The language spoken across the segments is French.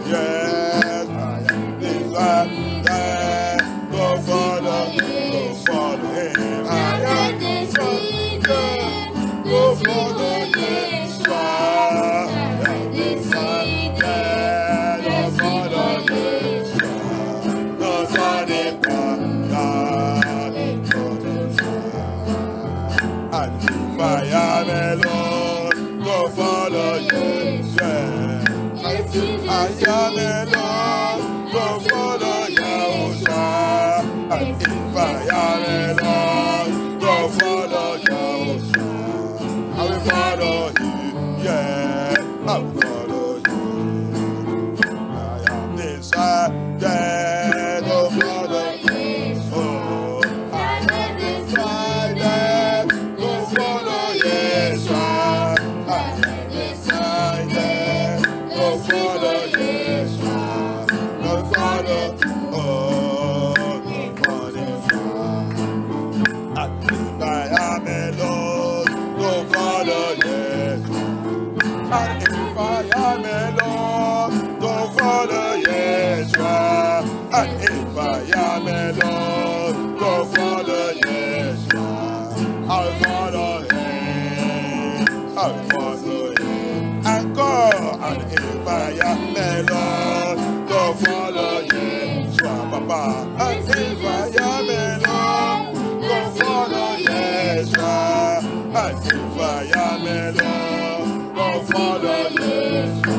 Yes, I am decided. Go follow him. I am decided. Go follow Yeshua. I am decided. Go follow Yeshua. No sorry, God. And if I am alone, go follow Yeshua. I am alone, go follow Yahusha. And if I am alone, go follow Yahusha. I will follow him, yeah, I will follow him. I am decided, go follow him. Oh, I am decided, go follow Yeshua. I am decided, go follow Yeshua. Go follow, oh, go follow Yeshua. And if I am alone, go follow Yeshua. And if I am alone, go follow Yeshua. And if I am alone, go follow Yeshua. I'll follow him. I'll follow him. And go. And if I am alone, go follow Yeshua, Papa. And if I am alone, go follow Yeshua. And if I am alone, go follow Yeshua.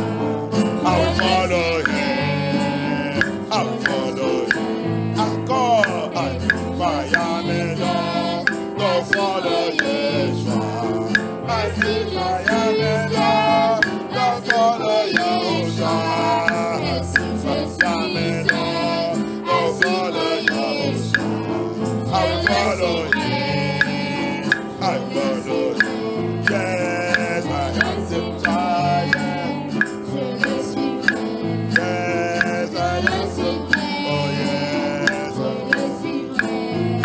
I will follow him. I will follow him. And go. And if I am alone, go follow Yeshua. And if I am alone, go follow Yeshua. If I am alone, go follow Yeshua. I will follow him. I will follow him. Yes, I am decided. Yes, I am decided. Oh yes,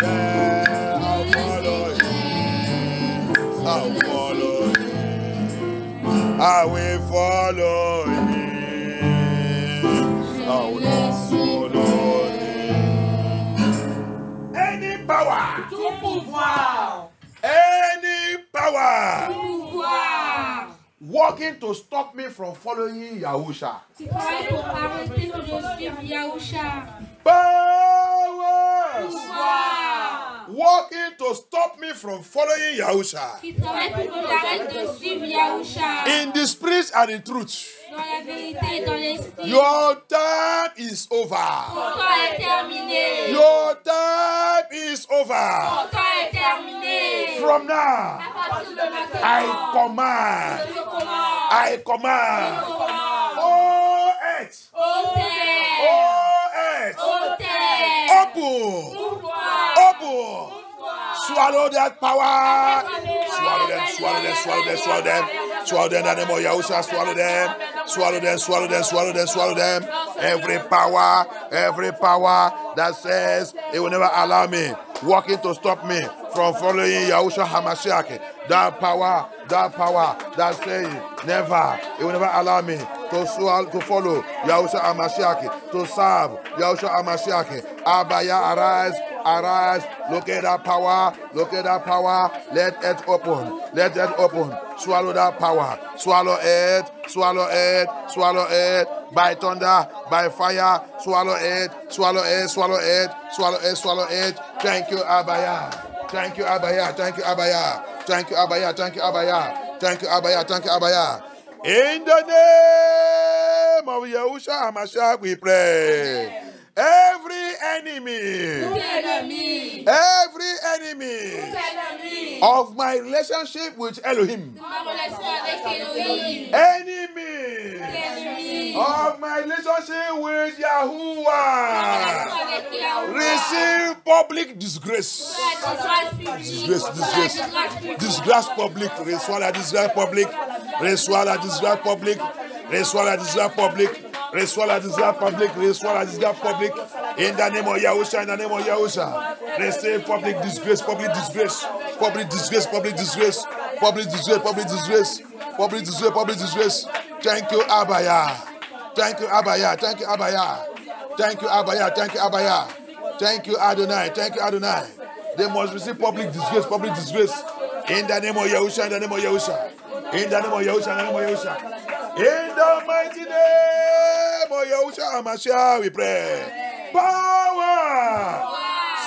yeah, I'll follow him. I'll follow him. I will follow him. I will follow him. Any power. Tout pouvoir. Any power Pouvoir. working to stop me from following Yahusha. Tu travailles pour arrêter de suivre Yahusha. Powers Pouvoir. working to stop me from following Yahusha. Qui travaille pour que j'arrête de suivre Yahusha. In the spirit and in truth. Dans la vérité et dans l'esprit. Your time is over. Ton temps est terminé. Your time is over. Ton temps est terminé. From now, À partir de maintenant, I command. je commande. I command. Je commande. Oh, earth. Ô terre. Oh, earth. Ô terre. Open. Pouvoir. Open. Swallow that power. Swallow them, swallow them, swallow them, swallow them. Swallow them, in the name of Yahusha, swallow them. Swallow them, swallow them, swallow them, swallow them. Every power that says it will never allow me, working to stop me from following Yahusha HaMashiach. That power that says never, it will never allow me to follow Yahusha HaMashiach, to serve Yahusha HaMashiach. Abaya, arise, look at that power, let it open, swallow that power, swallow it, by thunder, by fire, swallow it. Thank you, Abaya. In the name of Yahusha HaMashiach we pray. Every enemy of my relationship with Elohim, enemy of my relationship with Yahuwah, receive public disgrace. Disgrace public. Reçois la disgrace publique. Reçois la disgrace publique. Reçois la disgrace publique. Reçois la disgrace publique. Reçois la disgrace publique. In the name of Yahusha, in the name of Yahusha. Receive public disgrace, public disgrace, public disgrace, public disgrace, public disgrace, public disgrace. Public disgrace, public disgrace. Thank you, Abaya. Thank you, Abaya. Thank you, Abaya. Thank you, Abaya. Thank you, Abaya. Thank you, Adonai. Thank you, Adonai. They must receive public disgrace, public disgrace. In the name of Yahusha, in the name of Yahusha. In the name of Yahusha, in the name of Yahusha. In the mighty name of Yahusha HaMashiach, we pray. Power!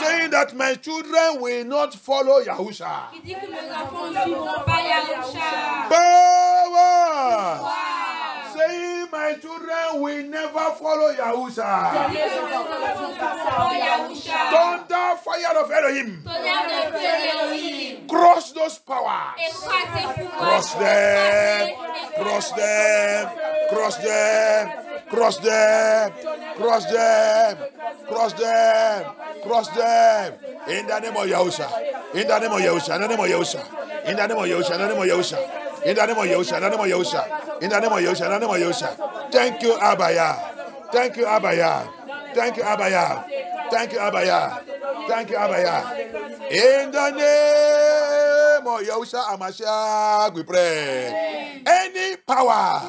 Saying that my children will not follow Yahusha. Power! Saying my children will never follow Yahusha. Thunder, fire of Elohim. Crush those powers. Crush them. Crush them. Crush them. Crush them. Crush them. Crush them. Crush them. In the name of Yahusha. In the name of Yahusha. In the name of Yahusha. In the name of Yahusha. In the name of Yahusha. In the name of Yahusha. In the name of Yahusha. In the name of Yahusha. In the name of Yahusha. Thank you, Abaya. Thank you, Abaya. Thank you, Abaya. Thank you, Abaya. Thank you, Abaya. In the name of Yahusha HaMashiach, we pray. Any power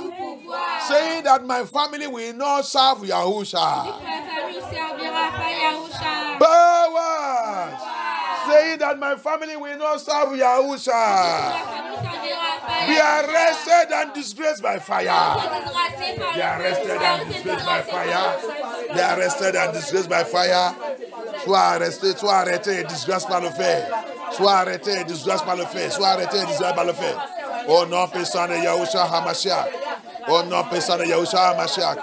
saying that my family will not serve Yahusha. Powers saying that my family will not serve Yahusha. Be arrested and disgraced by fire. Be arrested and disgraced by fire. Be arrested and disgraced by fire. Sois arrêté et disgracé par le fait. Sois arrêté et disgracé par le fait. Sois arrêté et disgracé par le fait. Au nom puissant de Yahusha HaMashiach. Au nom puissant de Yahusha HaMashiach.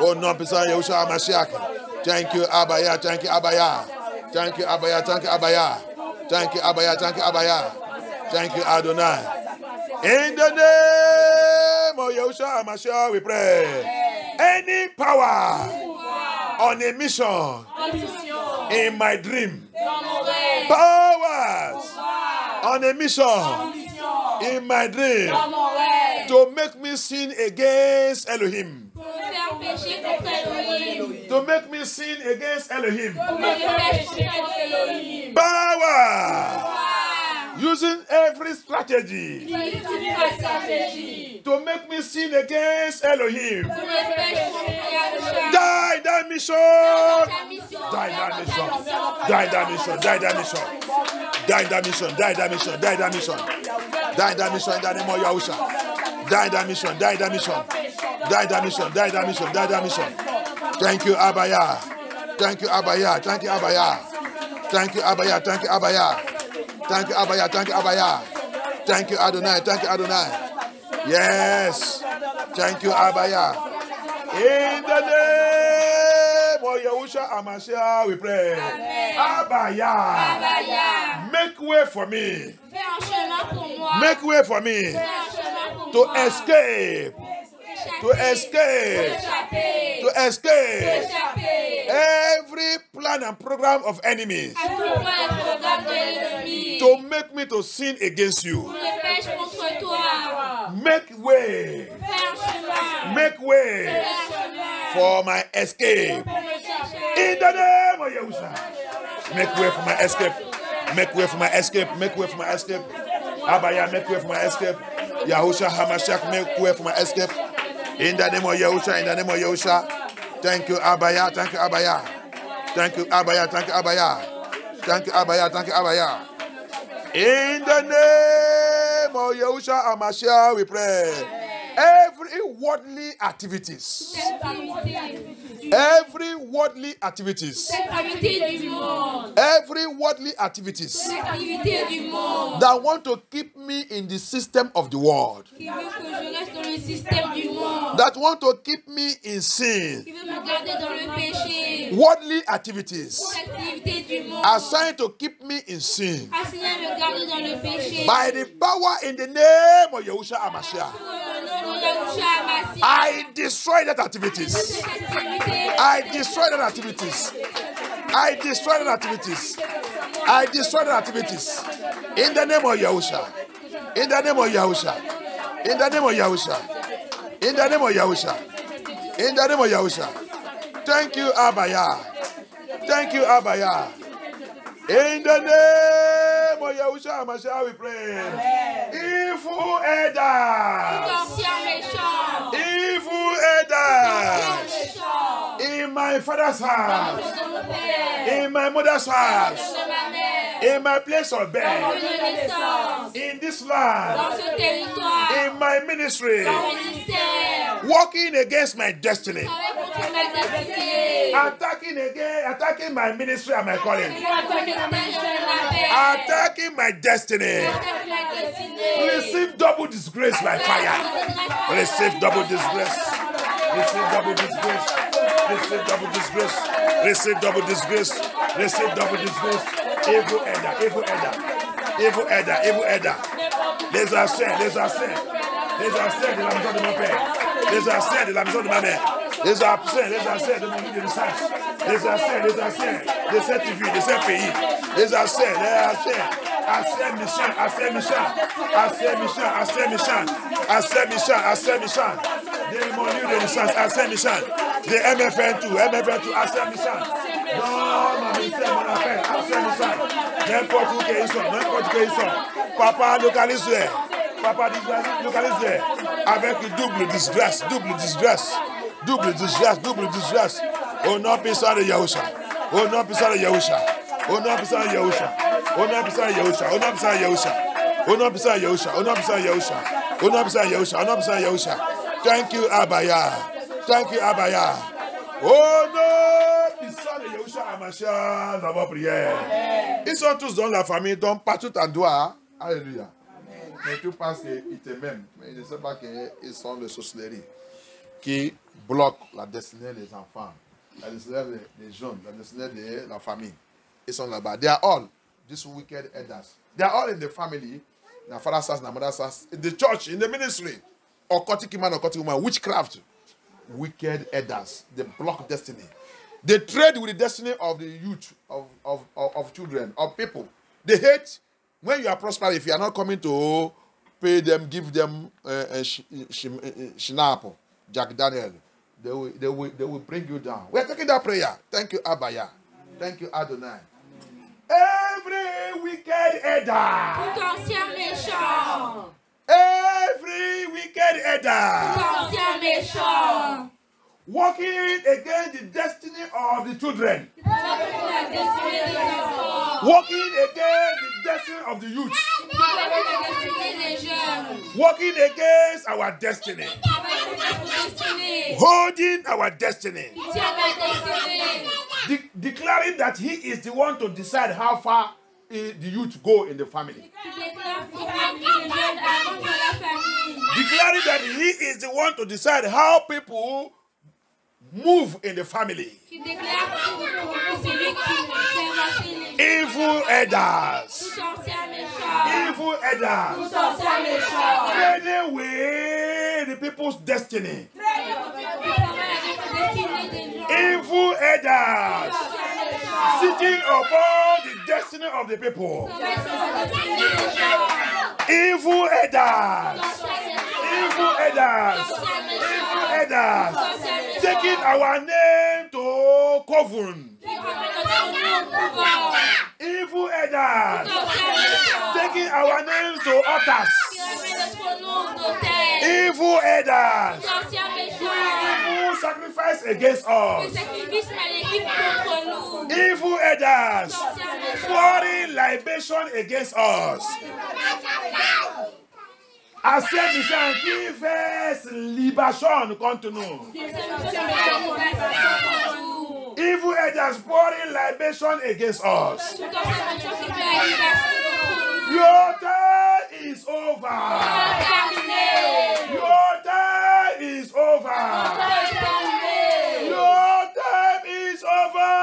Au nom puissant de Yahusha HaMashiach. Thank you, Abaya. Thank you, Abaya. Thank you, Abaya. Thank you, Abaya. Thank you, Abaya. Thank you, Abaya. Thank you, Adonai. In the name of Yahusha HaMashiach, we pray. Any power on a mission in my dream, powers on a mission in my dream to make me sin against Elohim, to make me sin against Elohim, power using every strategy to make me sin against Elohim. Die that mission. Die that mission. Die that mission. Die that mission. Die that mission. Die that mission. Die that mission. Die that mission in the name of Yahusha. Die that mission. Die that mission. Die that mission. Die that mission. Die that mission. Thank you, Abaya. Thank you, Abaya. Thank you, Abaya. Thank you, Abaya. Thank you, Abaya. Thank you, Abaya. Thank you, Abaya. Thank you, Adonai. Thank you, Adonai. Yes. Thank you, Abaya. In the name of Yahusha HaMashiach, we pray. Abaya. Make way for me. Make way for me to escape. To escape. To escape every plan and program of enemies to make me to sin against you. Make way. Make way for my escape. In the name of Yahusha. Make way for my escape. Make way for my escape. Make way for my escape. Abaya, make way for my escape. Yahusha HaMashiach, make way for my escape. In the name of Yahusha, in the name of Yahusha. Thank you, Abaya. Thank you, Abaya. Thank you, Abaya. Thank you, Abaya. Thank you, Abaya. Thank you, Abaya. In the name of Yahusha HaMashiach, we pray. Every worldly activities. Every worldly activities. Every worldly activities that want to keep me in the system of the world. That want to keep me in sin. Worldly activities assigned to keep me in sin. By the power in the name of Yahusha HaMashiach, I destroy that activities. I destroy that activities. I destroy that activities. I destroy that activities. In the name of Yahusha. In the name of Yahusha. In the name of Yahusha. In the name of Yahusha. In the name of Yahusha. Thank you, Abaya. Thank you, Abaya. In the name name of Yahushua HaMashiach we pray. Evil elders. Evil elders. In my father's house. In my mother's house. In my place of birth. In this land. In my ministry. Working against my destiny. Attacking my ministry and my calling. Attacking my destiny. Receive double disgrace by fire. Receive double disgrace. Receive double disgrace. Receive double disgrace. Receive double disgrace. Receive double disgrace. Evil elder. Evil elder. Evil elder. Evil elder. Les accès. Les accès. Les accès de la maison de mon père. Les accès de la maison de ma mère. Les accès de mon lit de naissance. Les accès de cette vie, de ce pays. Les accès. Assez méchant, assez méchant. Assez méchant, assez méchant. Assez méchant, assez méchant. De mon lit de naissance, assez méchant. De MFN2, assez méchant. Non, ma ministère, mon appel, assez méchant. N'importe où qu'ils sont, n'importe où qu'ils sont. Papa, localise-les. Papa, localise-les. Avec double disgrâce. Double disgrâce. Au nom puissant de Yahushua. Au nom puissant de Yahushua. Au nom puissant de Yahushua. Au nom puissant de Yahushua. Au nom puissant de Yahushua. Au nom puissant de Yahushua. Au nom puissant de Yahushua. Au nom puissant de Yahushua. Au nom puissant de Yahushua. Thank you, Abaya. Thank you, Abaya. Au nom puissant de Yahushua HaMashiach, nous avons prié. Ils sont tous dans la famille, donc partout en doigt. Alléluia. Mais tu penses qu'ils t'aiment, mais je ne sais pas qu'ils sont de sorcellerie qui bloquent la destinée des enfants, la destinée des jeunes, la destinée de la famille. Ils sont là-bas. They are all these wicked elders. They are all in the family, in the father's house, in the mother's house, in the church, in the ministry. Occultic man, witchcraft. Wicked elders. They block destiny. They trade with the destiny of the youth, of children, of people. They hate when you are prosperous. If you are not coming to pay them, give them Shinapo, Jack Daniel, they will bring you down. We are taking that prayer. Thank you, Abaya. Thank you, Adonai. Every wicked elder. Every wicked elder. Working against the destiny of the children. Working against the destiny of the youth. Working against our destiny. Holding our destiny. Declaring that he is the one to decide how far the youth go in the family. Declaring that he is the one to decide how people move in the family. Evil elders. Evil elders. Trading with the people's destiny. Evil elders. Sitting upon the destiny of the people. Evil elders. Evil elders. Evil elders. Taking our name to coven. Evil elders. Taking our names to altars. Evil elders. Evil sacrifice against us. Evil elders. Pouring libation against us. Assemblée qui fait libation contre nous. Evil elders pouring libation against us. Your time is over. Your time is over. Your time is over.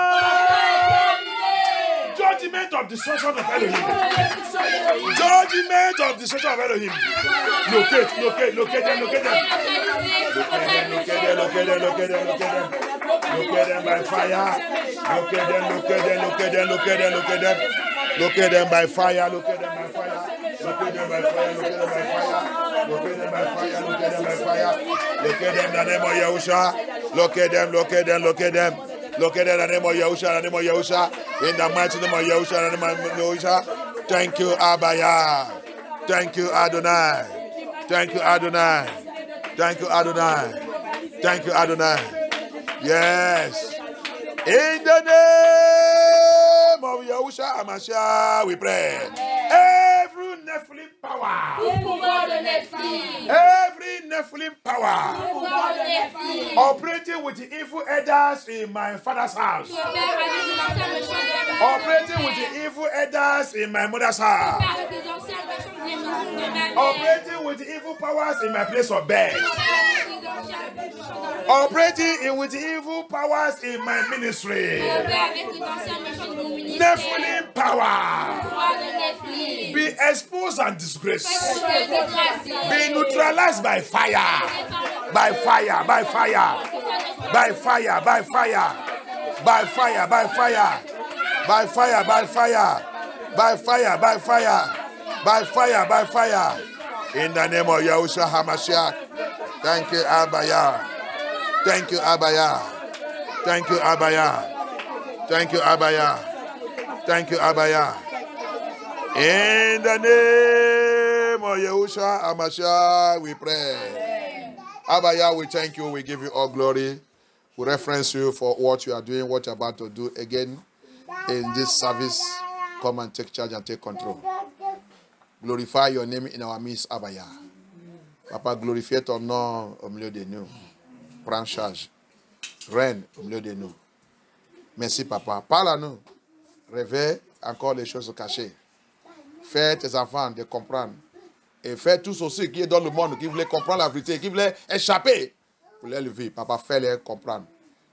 Judgment of destruction of Elohim. Judgment of destruction of Elohim. Locate them. Locate them by fire. Locate them by fire. Locate them by fire. Locate them in the name of Yahushua. Locate them. Locate them in the name of Yahushua. In the mighty name of Yahushua. In the name of Yahushua. Thank you, Abaya. Thank you, Adonai. Thank you, Adonai. Thank you, Adonai. Thank you, Adonai. Yes. In the name of Yahushua HaMashiach, we pray. Every Nephilim power. Every Nephilim power. Operating with the evil elders in my father's house. Operating with the evil elders in my mother's house. Operating with the evil powers in my place of bed. Operating with the evil powers in my ministry. Nephilim power. Be exposed and disgraced. Be neutralized by fire. By fire, by fire. By fire, by fire. By fire, by fire. By fire, by fire. By fire, by fire. By fire, by fire. In the name of Yahushua HaMashiach. Thank you, Abaya. Thank you, Abaya. Thank you, Abaya. Thank you, Abaya. Thank you, Abaya. In the name of Yahushua HaMashiach, we pray. Abaya, we thank you. We give you all glory. We reference you for what you are doing, what you are about to do again in this service. Come and take charge and take control. Glorify your name in our midst, Abaya. Papa, glorifie ton nom au milieu de nous. Prends charge. Règne au milieu de nous. Merci, Papa. Parle à nous. Réveille encore les choses cachées. Fais tes enfants de comprendre. Et fais tous aussi qui est dans le monde, qui voulaient comprendre la vérité, qui voulaient échapper pour les lever. Papa, fais-les comprendre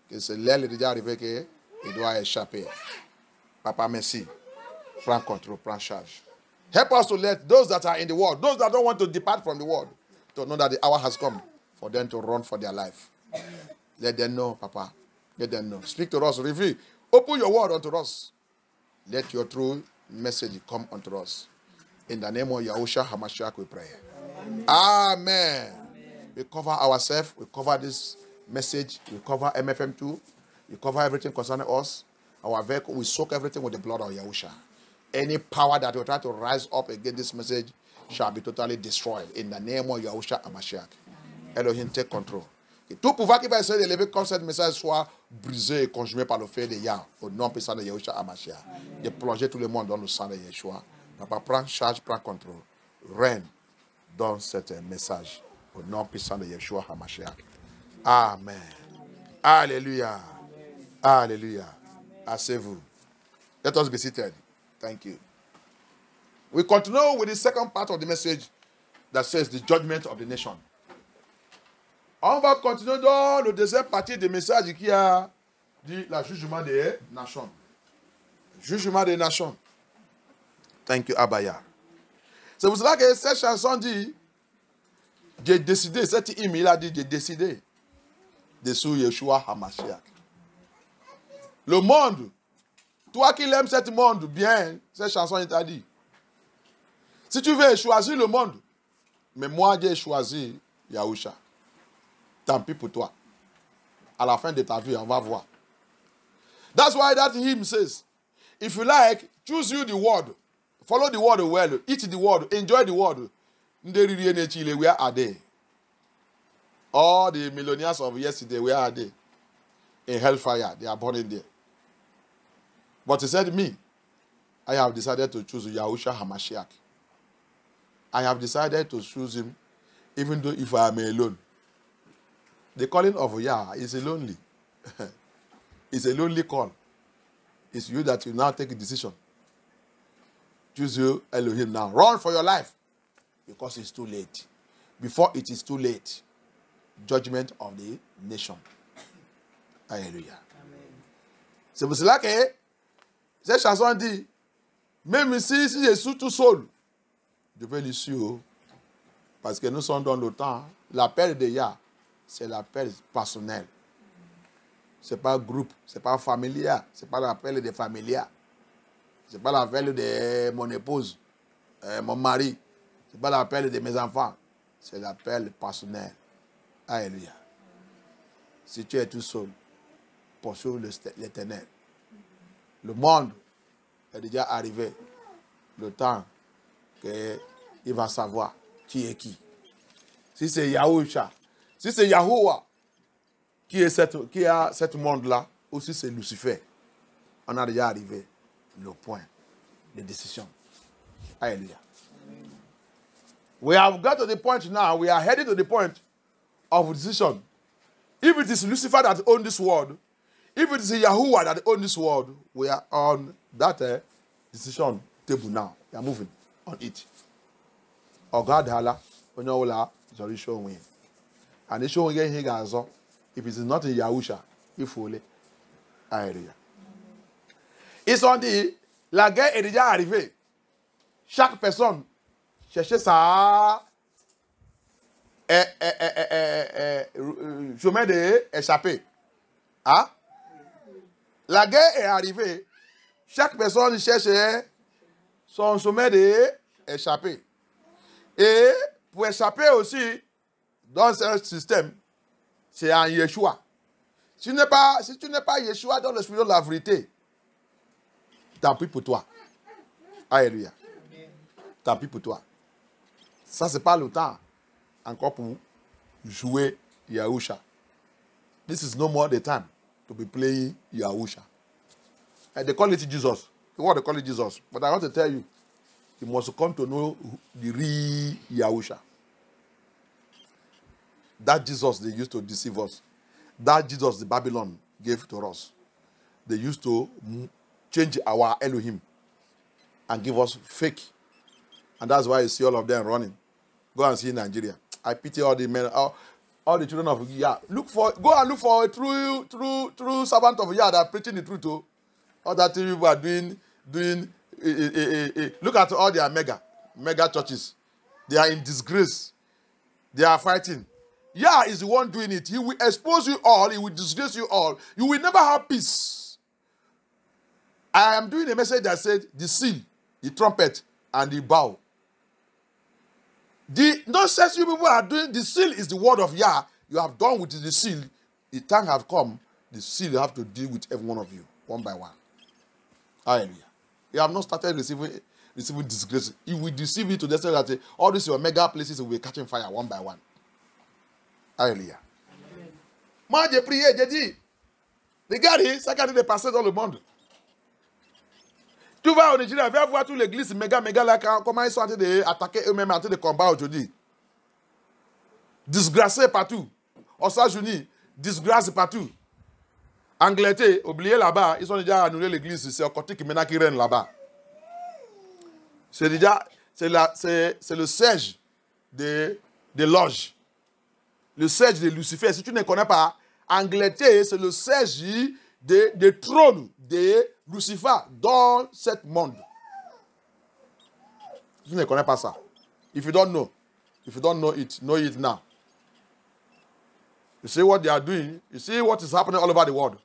que c'est l'aile déjà arrivé qu'il doit échapper. Papa, merci. Prends contrôle, prends charge. Help us to let those that are in the world, those that don't want to depart from the world, to know that the hour has come for them to run for their life. Let them know, Papa. Let them know. Speak to us, reveal. Open your word unto us. Let your true message come unto us. In the name of Yahushua HaMashiach, we pray. Amen. We cover ourselves. We cover this message. We cover MFM2. We cover everything concerning us. Our vehicle, we soak everything with the blood of Yahushua. Any power that will try to rise up against this message shall be totally destroyed. In the name of Yahushua HaMashiach. Elohim, take control. Et tout pouvoir qui va essayer de lever comme ce message soit brisé et consumé par le feu de Yah, au nom puissant de Yahushua HaMashiach. De plonger tout le monde dans le sang de Yeshua. Papa, prends charge, prends contrôle. Règne dans ce message, au nom puissant de Yeshua HaMashiach. Amen. Alléluia. Alléluia. Asseyez-vous. Let us be seated. Thank you. We continue with the second part of the message that says the judgment of the nation. On va continuer dans le deuxième partie du message qui a dit le jugement des nations. Jugement des nations. Thank you, Abaya. C'est pour cela que cette chanson dit, j'ai décidé, cette hymne, il a dit, j'ai décidé de suivre Yeshua HaMashiach. Le monde, toi qui aimes ce monde bien, cette chanson, il t'a dit, si tu veux choisir le monde, mais moi j'ai choisi Yahushua. Tant pis pour toi. À la fin de ta vie, on va voir. That's why that hymn says, if you like, choose you the word. Follow the word well. Eat the word. Enjoy the word. Where are they? All the millionaires of yesterday, where are they? In hellfire. They are burning there. But he said, me, I have decided to choose Yahushua HaMashiach. I have decided to choose him, even though if I am alone. The calling of Yah is a lonely. It's a lonely call. It's you that you now take a decision. Choose you, Elohim, now. Run for your life. Because it's too late. Before it is too late. Judgment of the nation. Alléluia. C'est pour cela que cette chanson dit, même si je suis tout seul, je vais le suivre. Parce que nous sommes dans le temps. L'appel de Yah, c'est l'appel personnel. Ce n'est pas groupe, ce n'est pas familial, ce n'est pas l'appel des familias. Ce n'est pas l'appel de mon épouse, mon mari. Ce n'est pas l'appel de mes enfants. C'est l'appel personnel. Alléluia. Si tu es tout seul, poursuivre l'Éternel. Le monde est déjà arrivé le temps qu'il va savoir qui est qui. Si c'est Yahusha, si c'est Yahuwah qui a cette monde-là, ou si c'est Lucifer, on a déjà arrivé le point de décision. Hallelujah. We have got to the point now, we are heading to the point of decision. If it is Lucifer that owns this world, if it is Yahuwah that owns this world, we are on that decision table now. We are moving on it. Oh God, Allah, when you all sorry, show me. And they show again here, guys. If it is not in Yahusha, if only, hallelujah. Ils ont dit, la guerre est déjà arrivée. Chaque personne cherchait sa chemin d'échapper. Hein? La guerre est arrivée. Chaque personne cherchait son chemin d'échapper. Et pour échapper aussi dans ce système, c'est en Yeshua. Si tu n'es pas Yeshua dans le spirit de la vérité, tant pis pour toi. Alléluia. Tant pis pour toi. Ça, c'est pas le temps encore pour jouer Yahusha. This is no more the time to be playing Yahusha. And they call it Jesus. They want to call it Jesus. But I want to tell you, you must come to know the real Yahusha. That Jesus they used to deceive us. That Jesus the Babylon gave to us. They used to change our Elohim and give us fake. And that's why you see all of them running. Go and see Nigeria. I pity all the men, all the children of Yah. Go and look for a true servant of Yah that are preaching the truth. Oh. All that people are doing. Look at all their mega churches. They are in disgrace. They are fighting. Yah is the one doing it. He will expose you all. He will disgrace you all. You will never have peace. I am doing a message that said the seal, the trumpet, and the bow. The nonsense you people are doing, the seal is the word of Yah. You have done with the seal. The time have come. The seal you have to deal with every one of you, one by one. Hallelujah. You have not started receiving disgrace. He will deceive you to the extent that all these your mega places will be catching fire one by one. Hallelujah. Moi, j'ai prié, j'ai dit, regardez, ça qui est passé dans le monde. Tu vas au Nigeria, viens voir toute l'église méga là, comment ils sont en train d'attaquer eux-mêmes, en train de combattre aujourd'hui. Disgracés partout. Aux États-Unis, disgrâce partout. Angleterre, oubliez là-bas, ils ont déjà annulé l'église, c'est Okotik qui maintenant qui règne là-bas. C'est déjà, c'est le siège des loges. Le siège de Lucifer. Si tu ne connais pas, Angleterre, c'est le siège des trônes de Lucifer dans ce monde. Si tu ne connais pas ça. If you don't know it now. You see what they are doing? You see what is happening all over the world?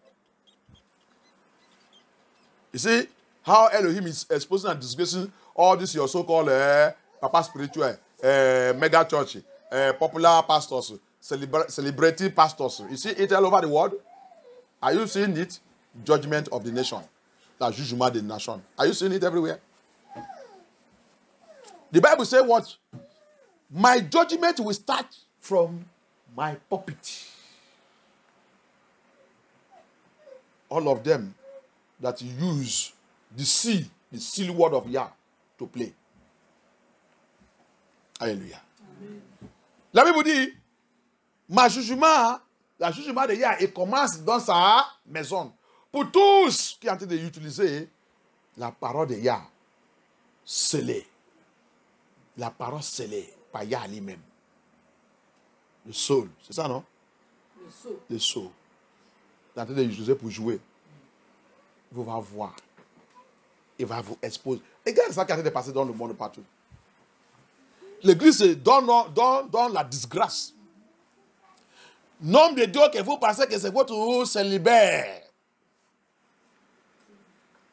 You see how Elohim is exposing and disgracing all this your so-called papa spiritual, mega church, popular pastors, celebrity pastors. You see it all over the world? Are you seeing it? Judgment of the nation. The judgment of the nation. Are you seeing it everywhere? The Bible says what? My judgment will start from my pulpit. All of them that use the seal word of Yah to play. Alléluia. La Bible dit, la jugement de Yah, il commence dans sa maison. Pour tous qui sont en train d'utiliser la parole de Yah, scellée. La parole scellée par Yah lui-même. Le soul, c'est ça, non? Le soul. Il est en train d'utiliser pour jouer. Vous va voir. Il va vous exposer. Regarde ça qui est en train de passer dans le monde partout. L'église est dans la disgrâce. Nom de Dieu que vous pensez que c'est votre célibataire.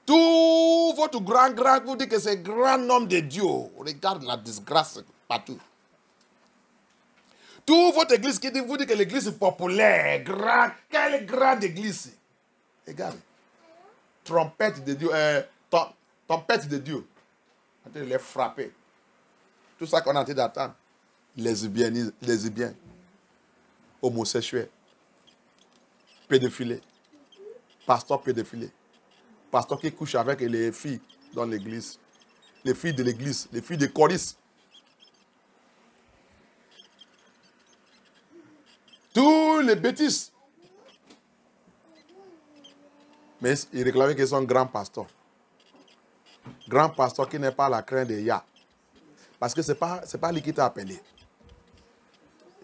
Tout votre grand, vous dites que c'est grand nom de Dieu. Regarde la disgrâce partout. Toute votre église qui dit, vous dites que l'église est populaire, grand, quelle grande église. Regarde. Trompette de Dieu, tempête de Dieu. en train de les frapper. Tout ça qu'on a en train d'attendre. Lesbiens, homosexuels, pédophiles, pasteurs pédophiles, pasteurs qui couchent avec les filles dans l'église, les filles de l'église, les filles de choristes. Tous les bêtises. Mais il réclamait qu'ils sont grands pasteurs. Grand pasteur qui n'est pas la crainte de Yah. Parce que ce n'est pas lui qui t'a appelé.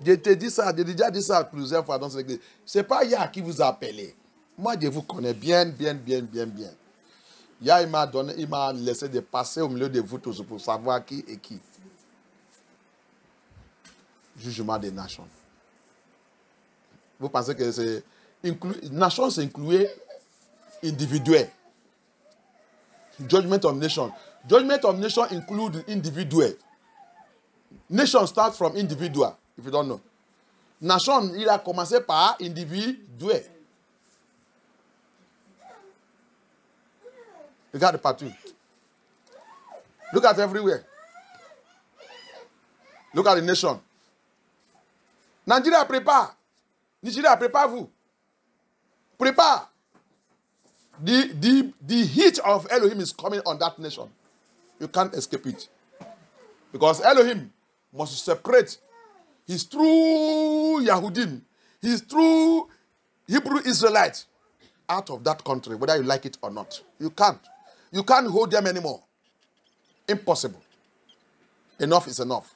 Je te dis ça, j'ai déjà dit ça plusieurs fois dans cette église. Ce n'est pas Yah qui vous a appelé. Moi, je vous connais bien. Yah, il m'a laissé de passer au milieu de vous tous pour savoir qui est qui. Jugement des nations. Vous pensez que c'est... Nation, c'est inclus individuel. Judgment of nation. Judgment of nation include individual. Nation starts from individual, if you don't know. Nation, il a commencé par individuel. Regarde partout. Look at everywhere. Look at the nation. Nigeria prépare. Nigeria prépare-vous. Prépare. The heat of Elohim is coming on that nation. You can't escape it. Because Elohim must separate his true Yahudim, his true Hebrew Israelites out of that country, whether you like it or not. You can't. You can't hold them anymore. Impossible. Enough is enough.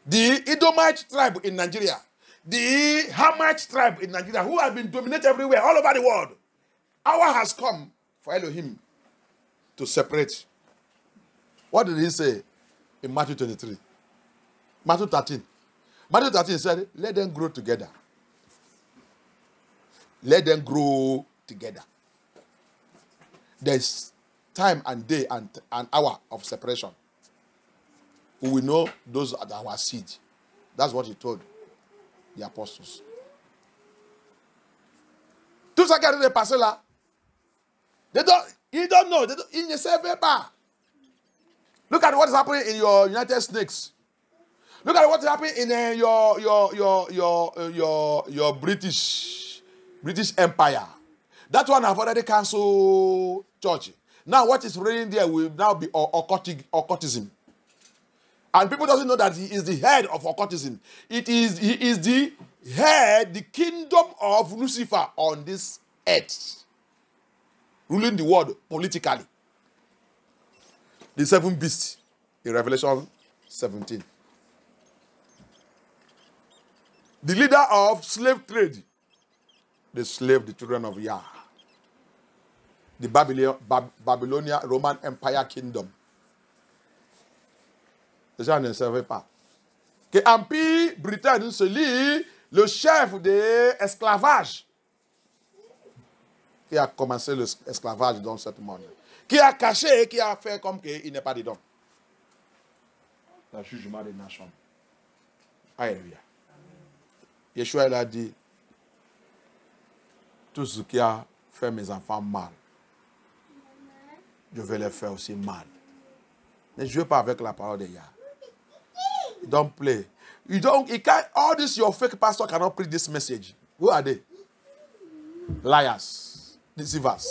The Edomite tribe in Nigeria, the Hamite tribe in Nigeria, who have been dominated everywhere, all over the world, hour has come for Elohim to separate. What did he say in Matthew 23? Matthew 13. Matthew 13 said, let them grow together. Let them grow together. There's time and day and an hour of separation. We will know those are our seed. That's what he told the apostles. Tout ça qui est passé là, you don't know. Ils ne savent pas. Look at what is happening in your United States. Look at what is happening in your British Empire. That one have already cancelled church. Now what is reigning there will now be occultism. And people doesn't know that he is the head of occultism. He is the head, the kingdom of Lucifer on this earth, ruling the world politically. The seven beasts in Revelation 17. The leader of slave trade, the children of Yah. The Babylonian Roman Empire Kingdom. Les gens ne savaient pas. Que l'Empire britannique se lie le chef de l'esclavage qui a commencé l'esclavage dans ce monde. Qui a caché, qui a fait comme qu'il n'est pas dedans. Le jugement des nations. Alléluia. Yeshua il a dit, tout ce qui a fait mes enfants mal, je vais les faire aussi mal. Ne jouez pas avec la parole de Yah. Don't play. All this your fake pastor cannot preach this message. Who are they? Liars. Deceivers.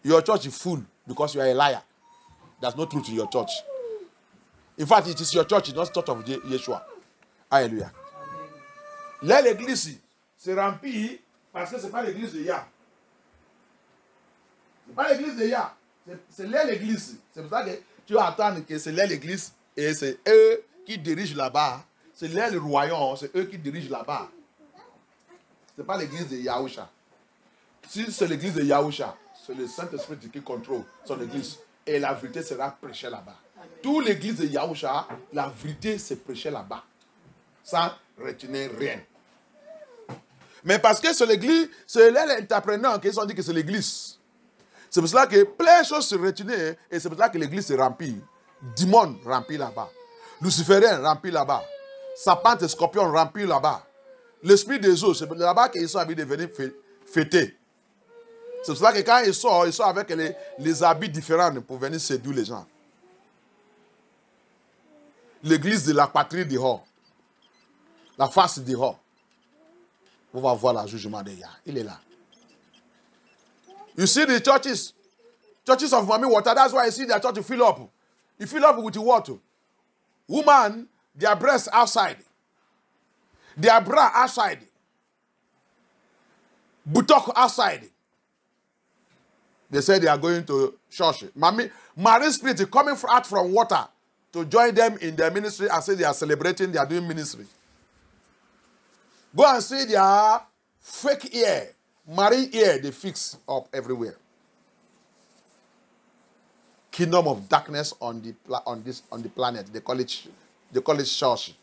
Your church is full because you are a liar. There's no truth in your church. In fact, it is your church, not the church of Yeshua. Alléluia. Là, l'église se remplit parce que ce n'est pas l'église de Yah. Ce n'est pas l'église de Yah. C'est là l'église. C'est pour ça que tu vas attendre que c'est là l'église et c'est eux qui dirigent là-bas. C'est là le royaume, c'est eux qui dirigent là-bas. Ce n'est pas l'église de Yahusha. Si c'est l'église de Yahusha, c'est le Saint-Esprit qui contrôle son église. Et la vérité sera prêchée là-bas. Toute l'église de Yahusha, la vérité se prêchée là-bas. Sans retenir rien. Mais parce que c'est l'église, c'est les entrepreneurs qui ont dit que c'est l'église. C'est pour cela que plein de choses se retenaient et c'est pour cela que l'église se remplit. Démon remplit là-bas. Luciférien remplit là-bas. Serpent et scorpion remplit là-bas. L'esprit des eaux, c'est là-bas qu'ils sont habitués de venir fêter. C'est pour cela que quand ils sortent avec les habits différents pour venir séduire les gens. l'église de la patrie dehors. La face dehors. On va voir le jugement de Yah. Il est là. You see the churches. Churches of Mami Water. That's why you see their church fill up. You fill up with water. Woman, their breasts outside. Their bra outside. Buttock outside. They say they are going to church. Marine spirit is coming out from water to join them in their ministry and say they are celebrating, they are doing ministry. Go and see their fake ear, marine ear, they fix up everywhere. Kingdom of darkness on the planet. They call it church.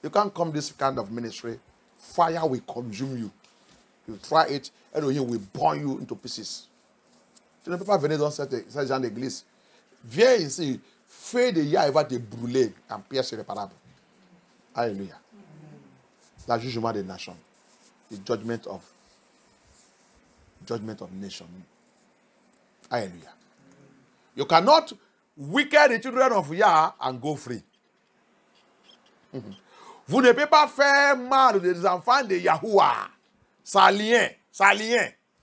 You can't come this kind of ministry. Fire will consume you. You try it, and he will burn you into pieces. Tu ne peux pas venir dans cette genre d'église. Viens ici, fais des yah et va te brûler en pièces irréparables. Alléluia. Le jugement des nations. The judgment of nation. Alléluia. You cannot wicked the children of Yah and go free. Vous ne pouvez pas faire mal des enfants de Yahuwah. Ça lien.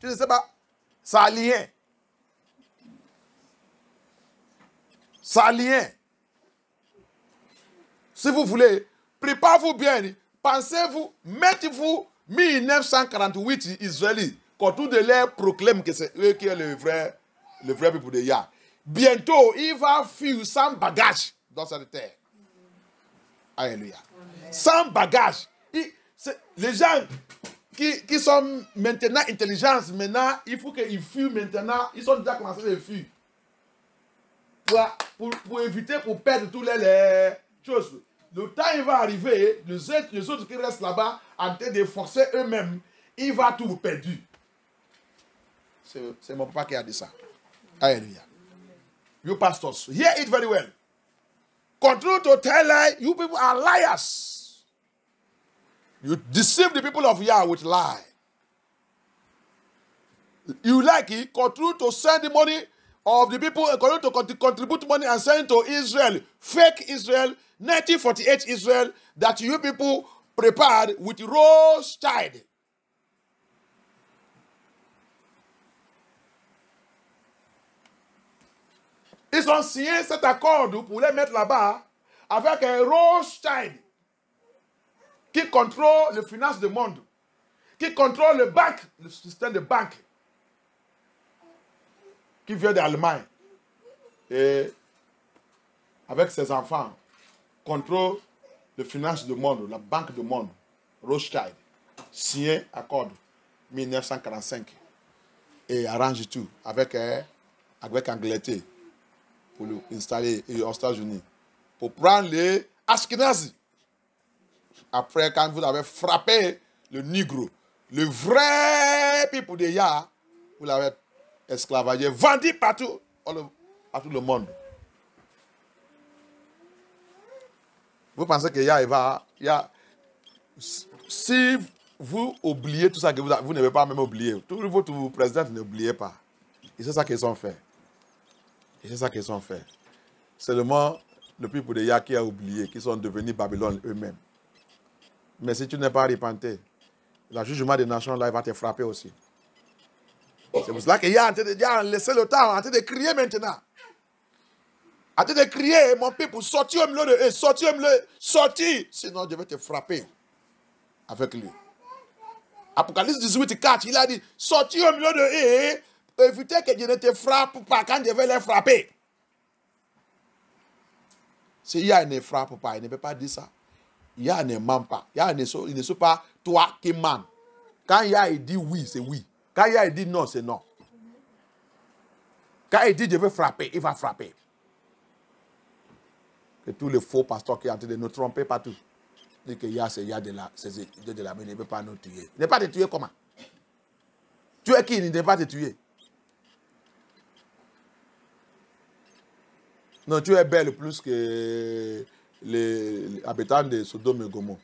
Tu ne sais pas? Ça lien. Si vous voulez, préparez-vous bien. Pensez-vous, mettez-vous 1948 Israéliens, quand tout de l'air proclame que c'est eux qui sont le vrai peuple de Yah. Bientôt, il va fuir sans bagage dans cette terre. Alléluia. Sans bagage. Les gens qui sont maintenant intelligents, maintenant, il faut qu'ils fuient maintenant. Ils sont déjà commencés à fuir. Pour éviter, pour perdre toutes les choses. Le temps, il va arriver, les autres qui restent là-bas, en train de forcer eux-mêmes, il va tout perdre. C'est mon papa qui a dit ça. Alléluia. You pastors, hear it very well. Continue to tell lies. You people are liars. You deceive the people of Yah with lie. You like it, continue to send the money of the people, continue to contribute money and send to Israel, fake Israel, 1948 Israel, that you people prepared with Rothschild. Ils ont signé cet accord pour les mettre là-bas avec un Rothschild qui contrôle les finances du monde, qui contrôle le système de banque, qui vient d'Allemagne. Et avec ses enfants, contrôle les finances du monde, la banque du monde, Rothschild, signé accord 1945 et arrange tout avec Angleterre pour l'installer aux États-Unis, pour prendre les Ashkenazis. Après, quand vous avez frappé le Négro, le vrai peuple de Yah, vous l'avez esclavagé, vendu partout, partout le monde. Vous pensez que Yah, si vous oubliez tout ça, que vous ne devez pas même oublier, tout votre président n'oubliez pas. Et c'est ça qu'ils ont fait. Seulement, le peuple de Yah qui a oublié, qui sont devenus Babylone eux-mêmes. Mais si tu n'es pas repenté, le jugement des nations, là, il va te frapper aussi. C'est pour cela qu'il y a en train de laisser le temps, en train de crier maintenant. En train de crier, mon peuple, sortis au milieu de eux, sortis, sinon je vais te frapper avec lui. Apocalypse 18, 4, il a dit, sortis au milieu de eux, évitez que je ne te frappe pas quand je vais les frapper. Si Yah ne frappe pas, il ne peut pas dire ça. Yah ne ment pas. Yah ne sont pas toi qui mens. Quand Yah dit oui, c'est oui. Quand Yah dit non, c'est non. Quand il dit je vais frapper, il va frapper. Que tous les faux pasteurs qui ont été de nous tromper partout. Dit que Yah, c'est Yah de la, mais il ne peut pas nous tuer. Il ne peut pas te tuer comment? Tu es qui? Il ne peut pas te tuer. Non, tu es belle plus que les habitants de Sodome et Gomorrhe.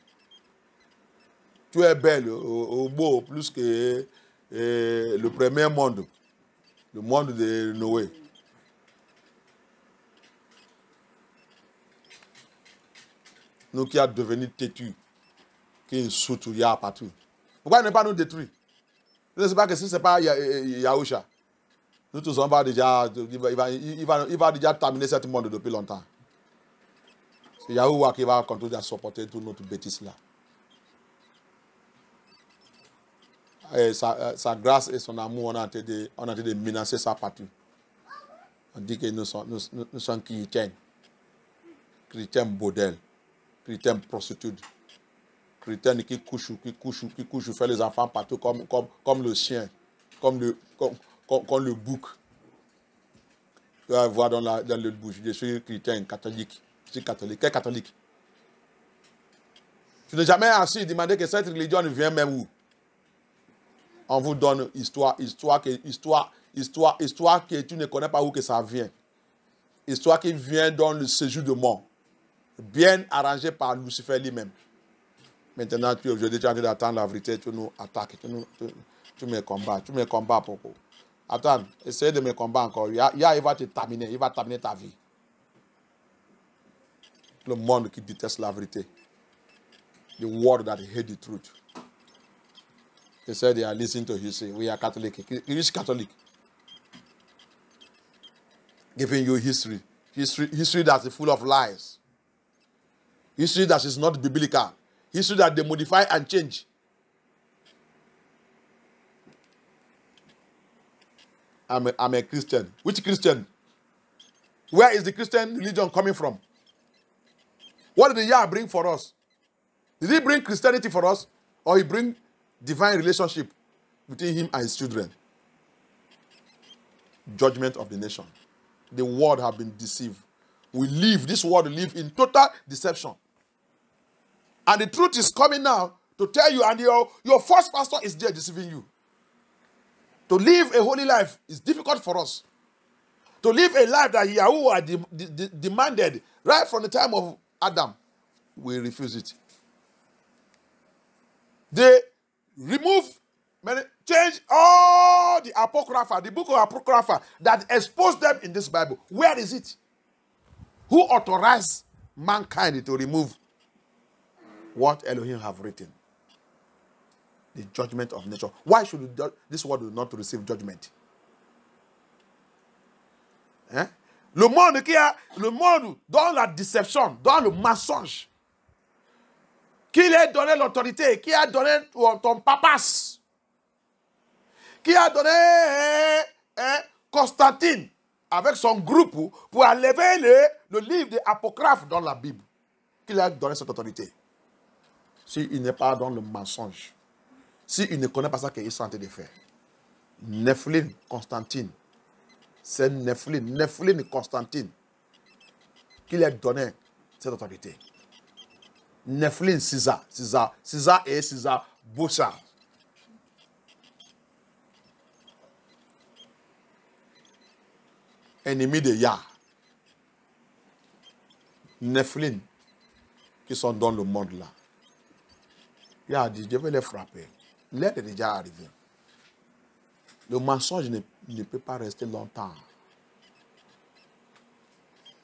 Tu es belle au beau plus que le premier monde, le monde de Noé. Nous qui a devenu têtus, qui insultent partout. Pourquoi il ne pas nous détruire? Je ne sais pas que si ce n'est pas Yahusha. Nous tous, on va déjà, il va déjà terminer ce monde depuis longtemps. C'est Yahouah qui va continuer à supporter toute notre bêtise là. Et sa grâce et son amour, on a été de menacer ça partout. On dit que nous sommes chrétiens. Chrétiens modèles. Chrétiens prostituées. Chrétiens qui couchent, fait les enfants partout comme le chien, comme le bouc. Tu vas voir dans le bouche. Je suis chrétien, catholique. Je suis catholique. Quel catholique? Tu n'es jamais assis demander que cette religion vient même où? On vous donne histoire que tu ne connais pas où que ça vient. Histoire qui vient dans le séjour de mort. Bien arrangé par Lucifer lui-même. Maintenant, aujourd'hui, tu es en train d'attendre la vérité, tu nous attaques, tu me combats. Tu me combats pourquoi? Attends, essaye de me combattre encore. Il va te terminer, il va terminer ta vie. Le monde qui déteste la vérité. The world that hate the truth. They said they are listening to history. We are Catholic. He is Catholic. Giving you history. History that is full of lies. History that is not biblical. History that they modify and change. I'm a Christian. Which Christian? Where is the Christian religion coming from? What did Yah bring for us? Did he bring Christianity for us? Or he bring divine relationship between him and his children? Judgment of the nation. The world have been deceived. This world live in total deception. And the truth is coming now to tell you, and your first pastor is there deceiving you. To live a holy life is difficult for us. To live a life that Yahuwah demanded right from the time of Adam, we refuse it. They change all the Apocrypha, the book of Apocrypha that exposed them in this Bible. Where is it? Who authorized mankind to remove what Elohim have written? The judgment of nature. Why should this world not receive judgment? Hein? Le monde dans la déception, dans le mensonge, qui lui a donné l'autorité, qui a donné ton papas, qui a donné Constantine avec son groupe pour enlever le livre des Apocryphes dans la Bible. Qui lui a donné cette autorité? S'il n'est pas dans le mensonge, s'il ne connaît pas ça qu'il est en train de faire. Nephilim, Constantine. C'est Nephilim Constantine qui lui a donné cette autorité. Nephilim César et César Bouchard. Ennemis de Yah. Nephilim qui sont dans le monde là. Yah a dit, je vais les frapper. L'aide est déjà arrivée. Le mensonge ne peut pas rester longtemps.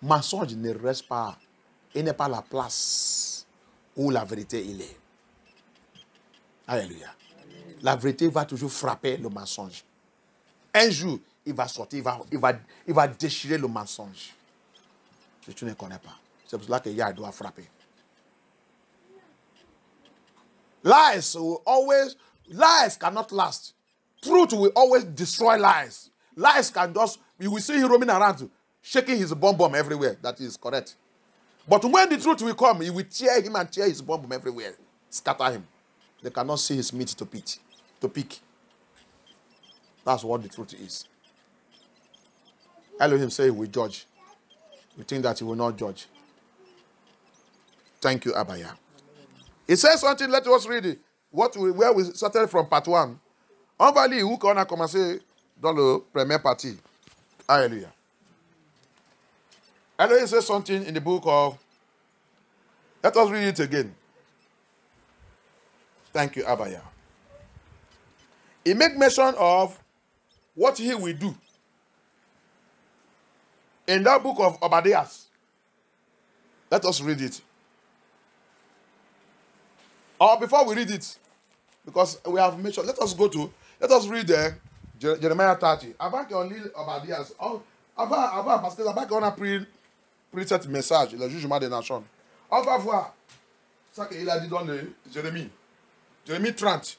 Le mensonge ne reste pas. Il n'est pas la place où la vérité il est. Alléluia. La vérité va toujours frapper le mensonge. Un jour, il va sortir, il va déchirer le mensonge. Si tu ne connais pas. C'est pour cela que Yah doit frapper. Lies cannot last. Truth will always destroy lies. Lies can just, you will see him roaming around, shaking his bomb everywhere. That is correct. But when the truth will come, he will tear him and tear his bomb everywhere. Scatter him. They cannot see his meat to pick. That's what the truth is. Elohim said he will judge. We think that he will not judge. Thank you, Abaya. It says something, let us read it. Where we started from part 1. On va lire où qu'on a commencé dans la première partie. Alléluia. Elohim says something in the book of, let us read it again. Thank you, Abaya. He makes mention of what he will do. In that book of Obadiah. Let us read it. Or before we read it, because we have mentioned, let us read Jeremiah 30. Avant qu'on lise Obadias, parce que là-bas qu'on a pris cette message, le jugement des nations. On va voir ça qu'il a dit dans le Jérémie. Jérémie 30.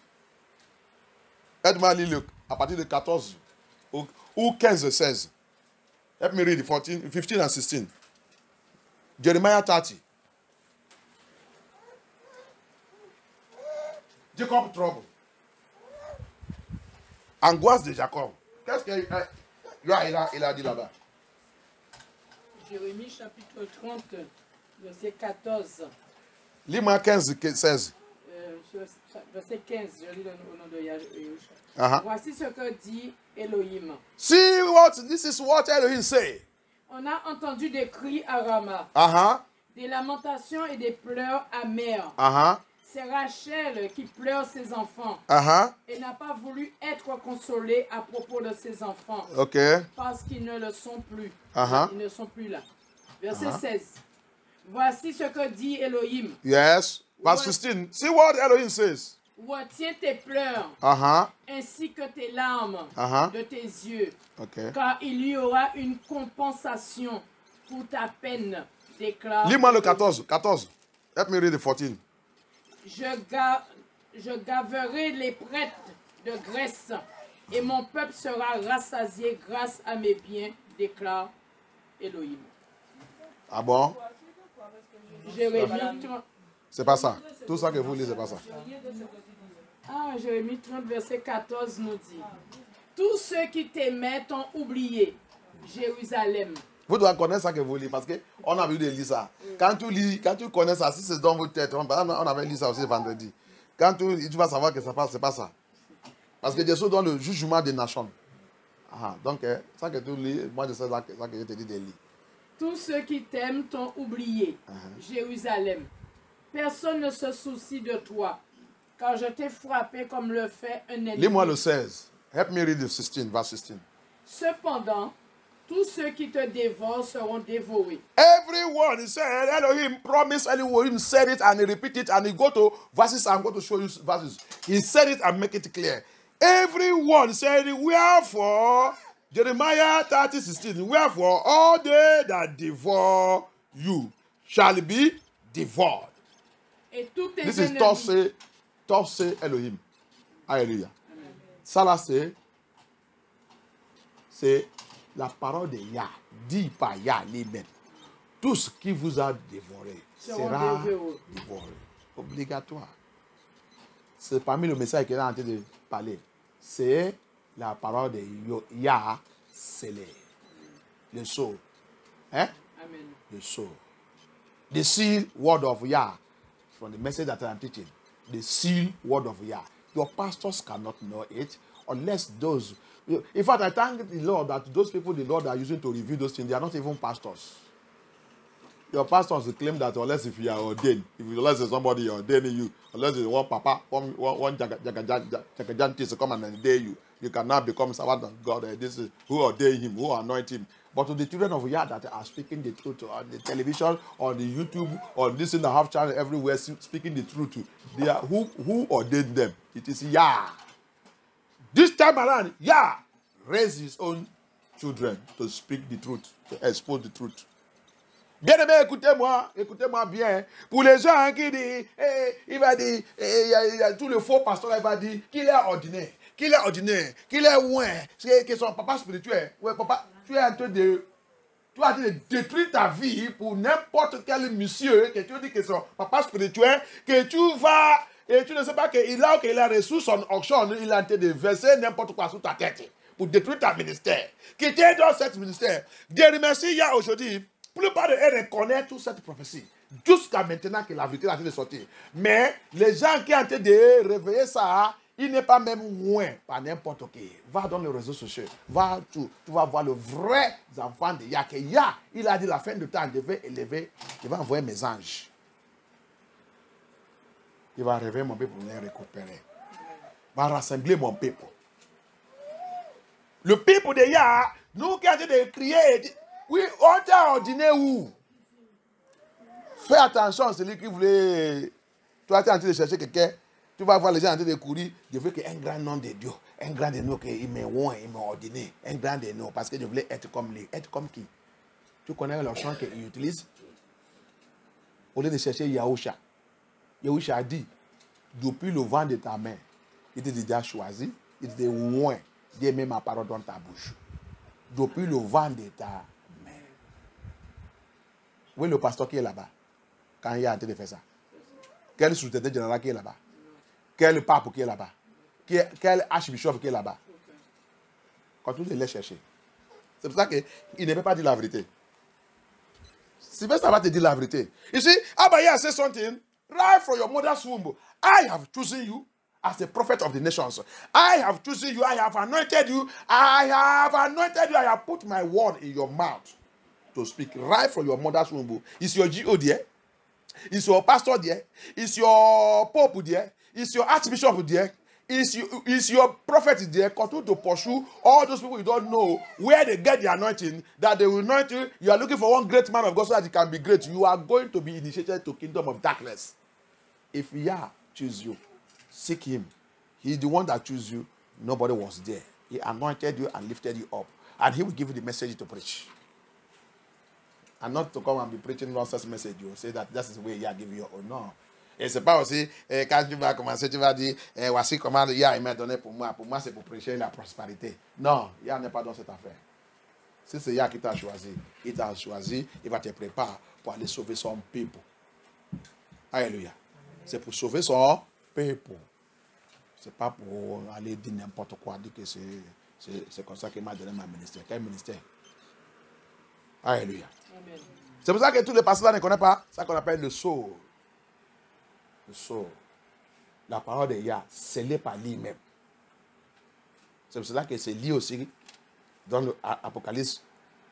Aide-moi à lire à partir de 14 ou 15-16. Let me read 15 and 16. Jeremiah 30. Jacob trouble. Angoisse de Jacob. Qu'est-ce qu'il a dit là-bas? Jérémie chapitre 30, verset 14. Lis-moi 15-16. Verset 15, je lis au nom de Yahusha. Voici ce que dit Elohim. This is what Elohim say. On a entendu des cris à Rama, des lamentations et des pleurs amers. C'est Rachel qui pleure ses enfants et n'a pas voulu être consolée à propos de ses enfants parce qu'ils ne le sont plus. Ils ne sont plus là. Verset 16. Voici ce que dit Elohim. Yes. Verse 16. See what Elohim says. Retiens tes pleurs ainsi que tes larmes de tes yeux, car il y aura une compensation pour ta peine, déclare. Lis-moi le 14. Let me read the 14. Je gaverai les prêtres de graisse et mon peuple sera rassasié grâce à mes biens, déclare Elohim. Ah bon? Jérémie 30. C'est pas ça. Tout ça que vous lisez, c'est pas ça. Jérémie 30, verset 14 nous dit: tous ceux qui t'aimaient t'ont oublié, Jérusalem. Vous devez connaître ça que vous lisez, parce qu'on a vu de lire ça. Quand tu connais ça, si c'est dans votre tête, on avait lu ça aussi vendredi. Quand tu vas savoir que ça passe, c'est pas ça. Parce que Dieu est dans le jugement des nations. Donc, ça que tu lis, moi je sais ça que je te dis de lire. Tous ceux qui t'aiment t'ont oublié, Jérusalem. Personne ne se soucie de toi, car je t'ai frappé comme le fait un ennemi. Lis-moi le 16. Help me read the 16, verse 16. Cependant, tous ceux qui te dévorent seront dévorés. Everyone, he said, Elohim promised, Elohim said it and he repeat it and he go to verses and go to show you verses. He said it and make it clear. Everyone said, wherefore, Jeremiah 30:16, wherefore all they that devour you shall be devoured. Et tous tes This is thus say Elohim. Alléluia. Ça là c'est la parole de Yah, dit par Yah lui-même. Tout ce qui vous a dévoré sera dévoré. Obligatoire. C'est parmi le message qu'il est en train de parler. C'est la parole de Yah, c'est le sceau. Hein? Amen. Le sceau. The seal word of Yah. From the message that I am teaching, the seal word of Yah. Your pastors cannot know it unless those. In fact, I thank the Lord that those people the Lord are using to reveal those things, they are not even pastors. Your pastors claim that unless if you are ordained, unless there's somebody ordaining you, unless there's one papa, one jagajantis to come and ordain you cannot become servant of God. This is who ordained him, who anointed him. But to the children of Yah that are speaking the truth on the television, on the YouTube, on this in the half channel everywhere, speaking the truth, they are who ordained them? It is Yah. This time around, Yah raised his own children to speak the truth, to expose the truth. Bien aimé, écoutez-moi bien. Pour les gens qui disent, il va dire, tout le faux pasteur, il va dire qu'il est ordinaire, qu'il est loin, que son papa spirituel. Ouais, papa, tu es en train de détruire ta vie pour n'importe quel monsieur que tu dis que son papa spirituel, que tu vas, et tu ne sais pas qu'il a reçu son auction, il a en train de verser n'importe quoi sur ta tête pour détruire ta ministère. Qui t'est dans cette ministère. Dieu remercie, il y a aujourd'hui. La plupart d'eux reconnaissent toute cette prophétie. Jusqu'à maintenant que la vérité est en train de sortir. Mais les gens qui sont en train de réveiller ça, il n'est pas même loin par n'importe qui. Va dans les réseaux sociaux. Tu vas voir le vrai enfant de Yah. Yah, il a dit la fin de temps, je vais élever, je vais envoyer mes anges. Il va réveiller mon peuple pour les récupérer. Il va rassembler mon peuple. Le peuple de Yah, nous qui avons de crier, oui, on t'a ordonné où? Fais attention, celui qui voulait Toi, tu es en train de chercher quelqu'un. Tu vas voir les gens en train de courir. Je veux qu'un grand nom de Dieu. Un grand de nous qu'il m'a ordonné. Un grand de nous. Parce que je voulais être comme lui. Être comme qui? Tu connais le chant qu'il utilise? Au lieu de chercher Yahusha. Yahusha a dit, depuis le vent de ta main, il t'a déjà choisi. Il t'a loin. Dieu met ma parole dans ta bouche. Depuis le vent de ta main. Où est le pasteur qui est là-bas? Quand il est en train de faire ça. Quel secrétaire général qui est là-bas? Quel pape qui est là-bas? Quel archbishop qui est là-bas? Quand tu les chercher. C'est pour ça qu'il ne peut pas dire la vérité. Sylvester va te dire la vérité. You see, Abaya said something right from your mother's womb. I have chosen you as a prophet of the nations. I have chosen you. I have anointed you. I have anointed you. I have put my word in your mouth to speak right from your mother's womb. Is your GO there? Is your pastor there? Is your pope there? Is your archbishop there? Is your prophet there? Continue to pursue all those people you don't know where they get the anointing, that they will anoint you. You are looking for one great man of God so that he can be great. You are going to be initiated to kingdom of darkness. If Yah choose you, seek him. He's the one that chose you. Nobody was there. He anointed you and lifted you up. And he will give you the message to preach. And not to come and be preaching nonsense message. You say that that's the way Yah give you. Oh no. Et c'est pas aussi, quand tu vas commencer, tu vas dire, voici comment Yah m'a donné pour moi. Pour moi, c'est pour prêcher la prospérité. Non, Yah n'est pas dans cette affaire. Si c'est Yah qui t'a choisi, il va te préparer pour aller sauver son peuple. Alléluia. C'est pour sauver son peuple. C'est pas pour aller dire n'importe quoi, dire que c'est comme ça qu'il m'a donné ma ministère. Quel ministère? Alléluia. C'est pour ça que tous les pasteurs ne connaissent pas ça qu'on appelle le sceau. Le sceau. La parole de Yah, scellée par lui-même. C'est pour cela que c'est lié aussi dans l'Apocalypse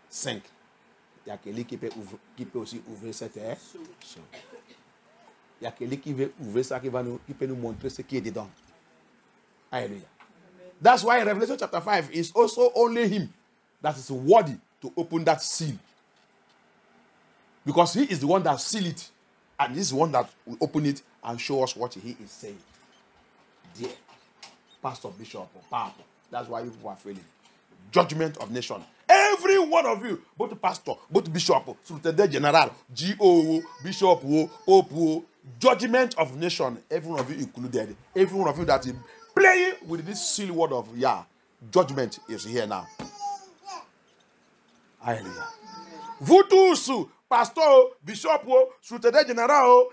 5. Il y a quelqu'un qui peut aussi ouvrir cette sceau. Il y a quelqu'un qui veut ouvrir ça, qui peut nous montrer ce qui est dedans. Hallelujah. That's why in Revelation chapter 5, it's also only him that is worthy to open that seal. Because he is the one that sealed it. And he is the one that will open it and show us what he is saying. Dear pastor, bishop, or papa. That's why you people are failing. Judgment of nation. Every one of you, both pastor, both bishop, superintendent general, GO, bishop, pope, judgment of nation. Every one of you included. Every one of you that is playing with this seal word of Yah. Judgment is here now. Hallelujah. Vous tous, pasteur, bishop, secrétaire général,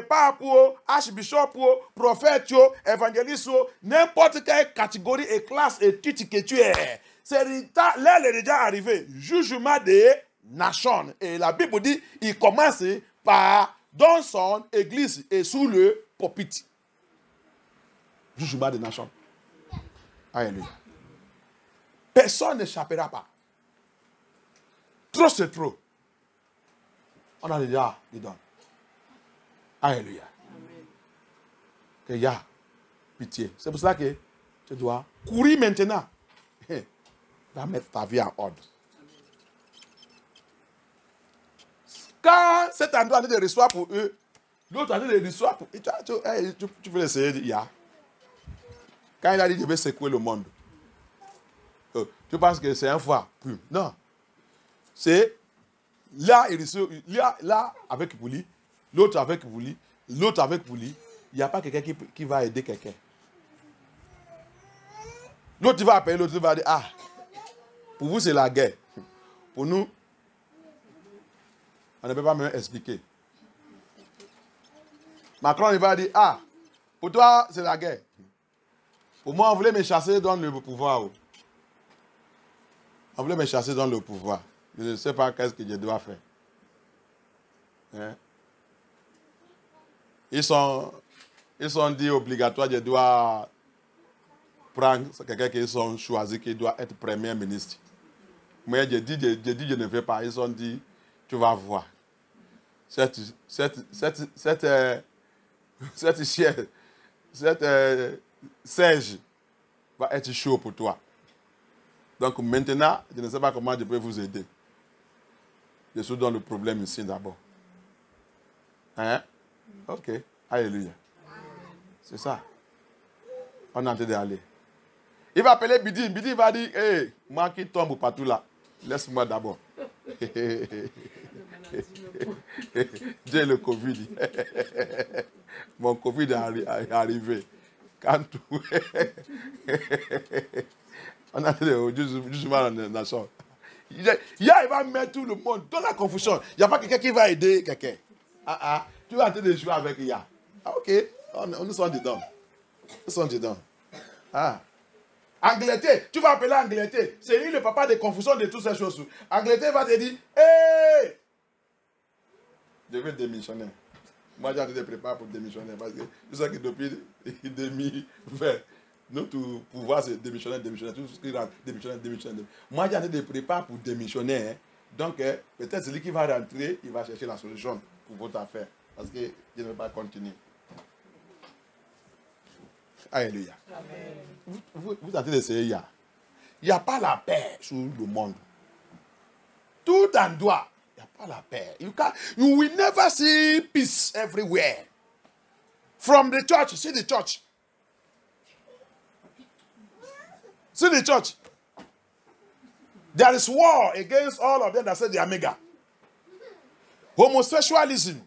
pape, archbishop, prophète, évangéliste, n'importe quelle catégorie et classe et titre que tu es. C'est là, il est déjà arrivé. Jugement des nations. Et la Bible dit, il commence par dans son église et sous le pulpit. Jugement des nations. Alléluia. Personne n'échappera pas. Trop c'est trop. On a déjà dit donc. Alléluia. Que y a pitié. C'est pour ça que tu dois courir maintenant. Va mettre ta vie en ordre. Quand cet endroit de recevoir pour eux, l'autre endroit de recevoir pour eux, tu veux essayer de dire. Quand il a dit je vais secouer le monde, tu penses que c'est un fois? Non. C'est là, là avec Pouli, l'autre avec Pouli, l'autre avec Pouli. Il n'y a pas quelqu'un qui va aider quelqu'un. L'autre va appeler, l'autre va dire, ah, pour vous c'est la guerre. Pour nous, on ne peut pas même expliquer. Macron il va dire, ah, pour toi c'est la guerre. Pour moi on voulait me chasser dans le pouvoir. On voulait me chasser dans le pouvoir. Je ne sais pas qu'est-ce que je dois faire. Hein? Ils sont dit obligatoire, je dois prendre quelqu'un qu'ils ont choisi qui doit être premier ministre. Mais j'ai dit je ne vais pas. Ils ont dit tu vas voir. Cette siège va être chaud pour toi. Donc maintenant, je ne sais pas comment je peux vous aider. Je suis dans le problème ici d'abord. Hein? Ok. Alléluia. C'est ça. On est en train d'aller. Il va appeler Bidi. Bidi va dire, hey, moi qui tombe partout là, laisse-moi d'abord. J'ai le Covid. Mon Covid est arrivé. Quand tout. On a justement dans la chambre. Il va mettre tout le monde dans la confusion. Il n'y a pas quelqu'un qui va aider quelqu'un. Tu vas en train de jouer avec Ya. Ok, nous sommes dedans. Nous sommes dedans. Angleterre, tu vas appeler Angleterre. C'est lui le papa de confusion de toutes ces choses. Angleterre va te dire, hey! Je vais démissionner. Moi, j'ai en train de préparer pour démissionner. Parce que tu sais que depuis 2020, notre pouvoir, c'est démissionner. Tout ce qui rentre, démissionner. Moi, j'ai en train de préparer pour démissionner. Hein. Donc, peut-être celui qui va rentrer, il va chercher la solution pour votre affaire. Parce que je ne vais pas continuer. Alléluia. Vous êtes en train d'essayer. Il n'y a pas la paix sur le monde. Tout endroit, il n'y a pas la paix. You will never see peace everywhere. From the church, see the church. See the church. There is war against all of them that say they are mega. Homosexualism.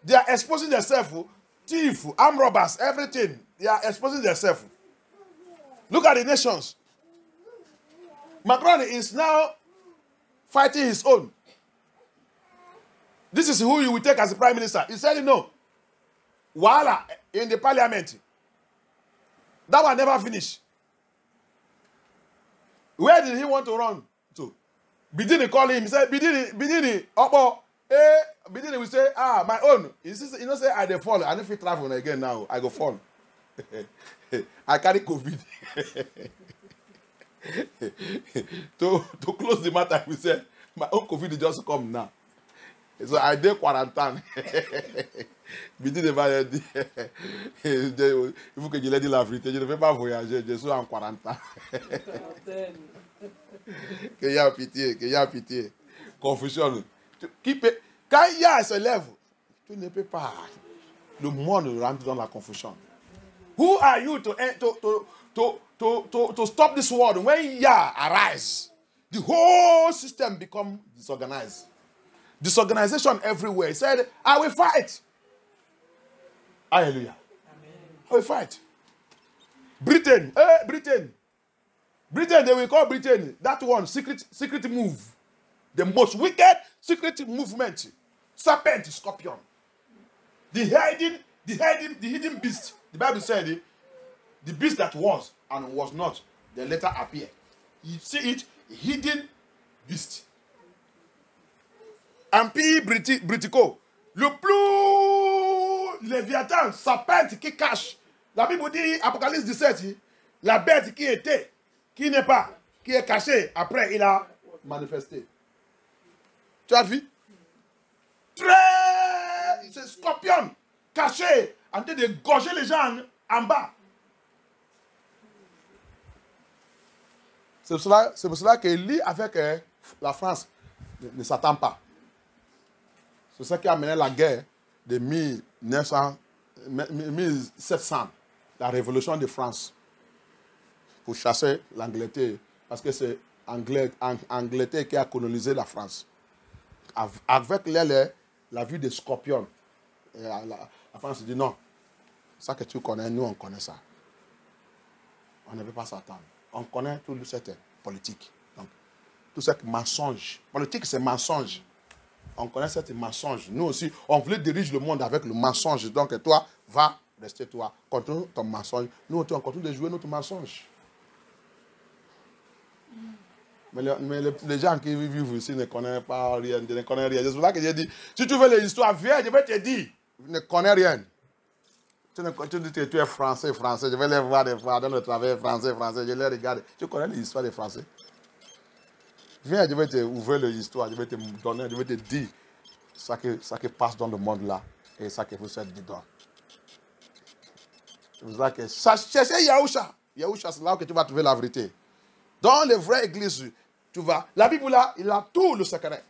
They are exposing themselves. Thief, armed robbers, everything. They are exposing themselves. Look at the nations. Macron is now fighting his own. This is who you will take as the prime minister. He said no. Voila, in the parliament. That one never finished. Where did he want to run to? Bidini called him. He said, Bidini, Opo. Bidini will say, my own. He say, I dey fall. I don't feel travel again now. I go fall. I carry COVID. to close the matter, we say, my own COVID just come now. So I did quarantine. Bidini va dire, il faut que je lui dise la vérité. Je ne vais pas voyager, je suis en quarantaine. Qu'il y a pitié. Confusion. Quand il y a se lève, tu ne peux pas. Le monde rentre dans la confusion. Who are you to stop this world? When Yah arise, the whole system become disorganized. Disorganization everywhere. He said, I will fight. Hallelujah. Amen. I will fight. Britain, they will call Britain that one secret move. The most wicked secret movement. Serpent, scorpion. The hidden beast. The Bible said the beast that was and was not, the later appear. You see it, hidden beast. Empire Britico. Le plus Léviathan, serpent qui cache. La Bible dit, Apocalypse 17, la bête qui était, qui n'est pas, qui est cachée, après il a manifesté. Tu as vu? C'est scorpion, caché, en train de gorger les gens en bas. C'est pour cela que lui, avec la France, ne s'attend pas. C'est ça qui a mené la guerre de 1700, la révolution de France, pour chasser l'Angleterre, parce que c'est l'Angleterre qui a colonisé la France. Avec la vue des scorpions, la France dit non, ça que tu connais, nous on connaît ça. On ne peut pas s'attendre. On connaît tout cette politique. Donc, tout ce mensonge. Politique, c'est mensonge. On connaît cette mensonge. Nous aussi, on voulait diriger le monde avec le mensonge. Donc, toi, va rester toi. Continue ton mensonge. Nous, on continue de jouer notre mensonge. Mais les gens qui vivent ici ne connaissent pas rien, ne connaissent rien. C'est pour ça que j'ai dit, si tu veux l'histoire, viens, je vais te dire. Je ne connais rien. Tu dis que tu es français. Je vais les voir des fois dans le travail français. Je les regarde. Tu connais l'histoire des Français? Viens, je vais te ouvrir l'histoire. Je vais te donner, je vais te dire ça qui passe dans le monde là. Et ça que vous êtes dedans. C'est pour ça que cherchez Yahusha. Yahusha, c'est là que tu vas trouver la vérité. Dans les vraies églises, tu vas. La Bible là, il a tout le secret.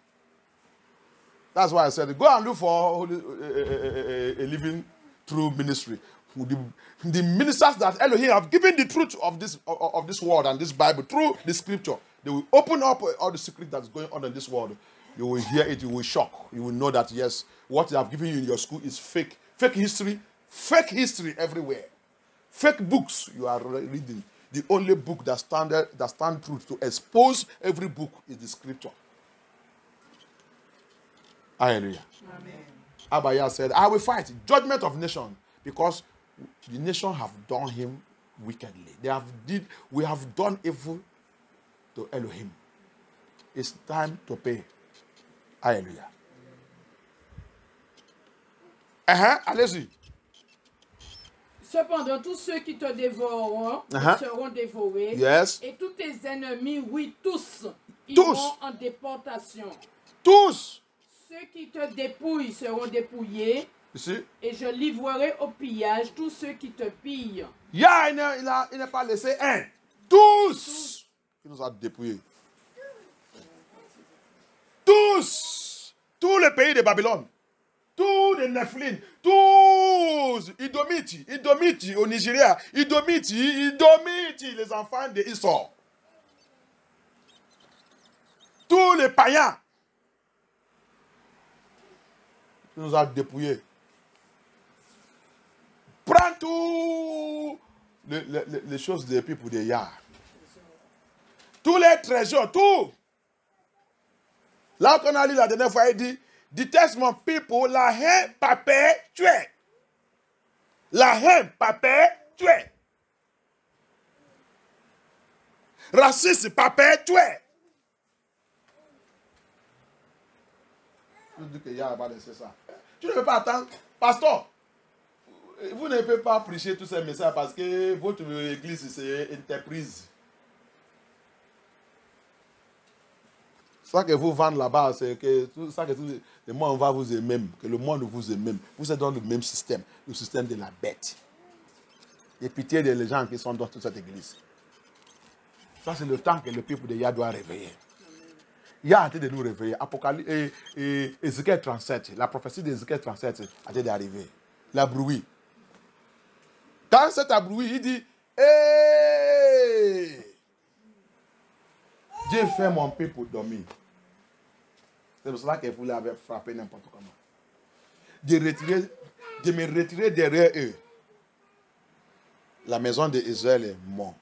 That's why I said, go and look for a living true ministry. The ministers that Elohim have given the truth of this word and this Bible through the scripture, they will open up all the secret that's going on in this world. You will hear it, you will shock. You will know that, yes, what they have given you in your school is fake. Fake history everywhere. Fake books you are reading. The only book that stand truth to expose every book is the scripture. Hallelujah. Amen. Abaya said, I will fight judgment of nation because the nation have done him wickedly. We have done evil to Elohim. It's time to pay. Hallelujah. Allez-y. Cependant, tous ceux qui te dévoreront seront dévorés. Yes. Et tous tes ennemis, oui, tous, iront en déportation. Tous. Ceux qui te dépouillent seront dépouillés. Ici. Et je livrerai au pillage tous ceux qui te pillent. Il n'a pas laissé un. Tous. Il nous a dépouillés. Tous. Tout le pays de Babylone. Tous les Nephilim, tous, Idomiti au Nigeria, Idomiti les enfants de Isor. Tous les païens. Il nous a dépouillés. Prends tout les choses des peuples de Yah. Tous les trésors, tout. Là qu'on a lu la dernière fois, il dit, déteste mon people, la haine perpétuelle. La haine perpétuelle. Racisme perpétuel. Je dis que Yah va laisser ça. Tu ne peux pas attendre. Pasteur, vous ne pouvez pas prêcher tous ces messages parce que votre église, c'est une entreprise. Ça que vous vendez là-bas, c'est que tout ça que le monde va vous aimer, que le monde vous aime. Vous êtes dans le même système, le système de la bête. Et pitié des gens qui sont dans toute cette église. Ça, c'est le temps que le peuple de Yah doit réveiller. Yah a été de nous réveiller. Apocalypse et Ézéchiel 37, la prophétie d'Ézéchiel 37 a été d'arriver. La bruit. Quand c'est à bruit, il dit hey! Dieu fait mon peuple pour dormir. C'est pour cela que vous l'avez frappé n'importe comment. De me retirer derrière eux. La maison d'Israël est morte.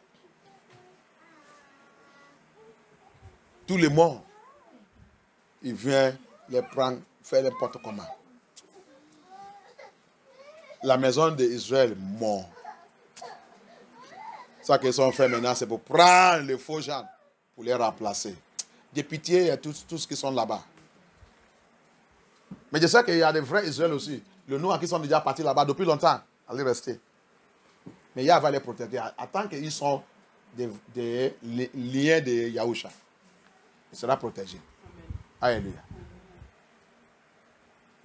Tous les morts, il vient les prendre, faire n'importe comment. La maison d'Israël est morte. Ça qu'ils ont fait maintenant, c'est pour prendre les faux gens, pour les remplacer. Des pitiés, il y a tous qui sont là-bas. Mais je sais qu'il y a des vrais Israël aussi. Les noirs qui sont déjà partis là-bas depuis longtemps, allez rester. Mais Yah va les protéger. Tant qu'ils sont des liens de Yahusha, il sera protégé. Alléluia.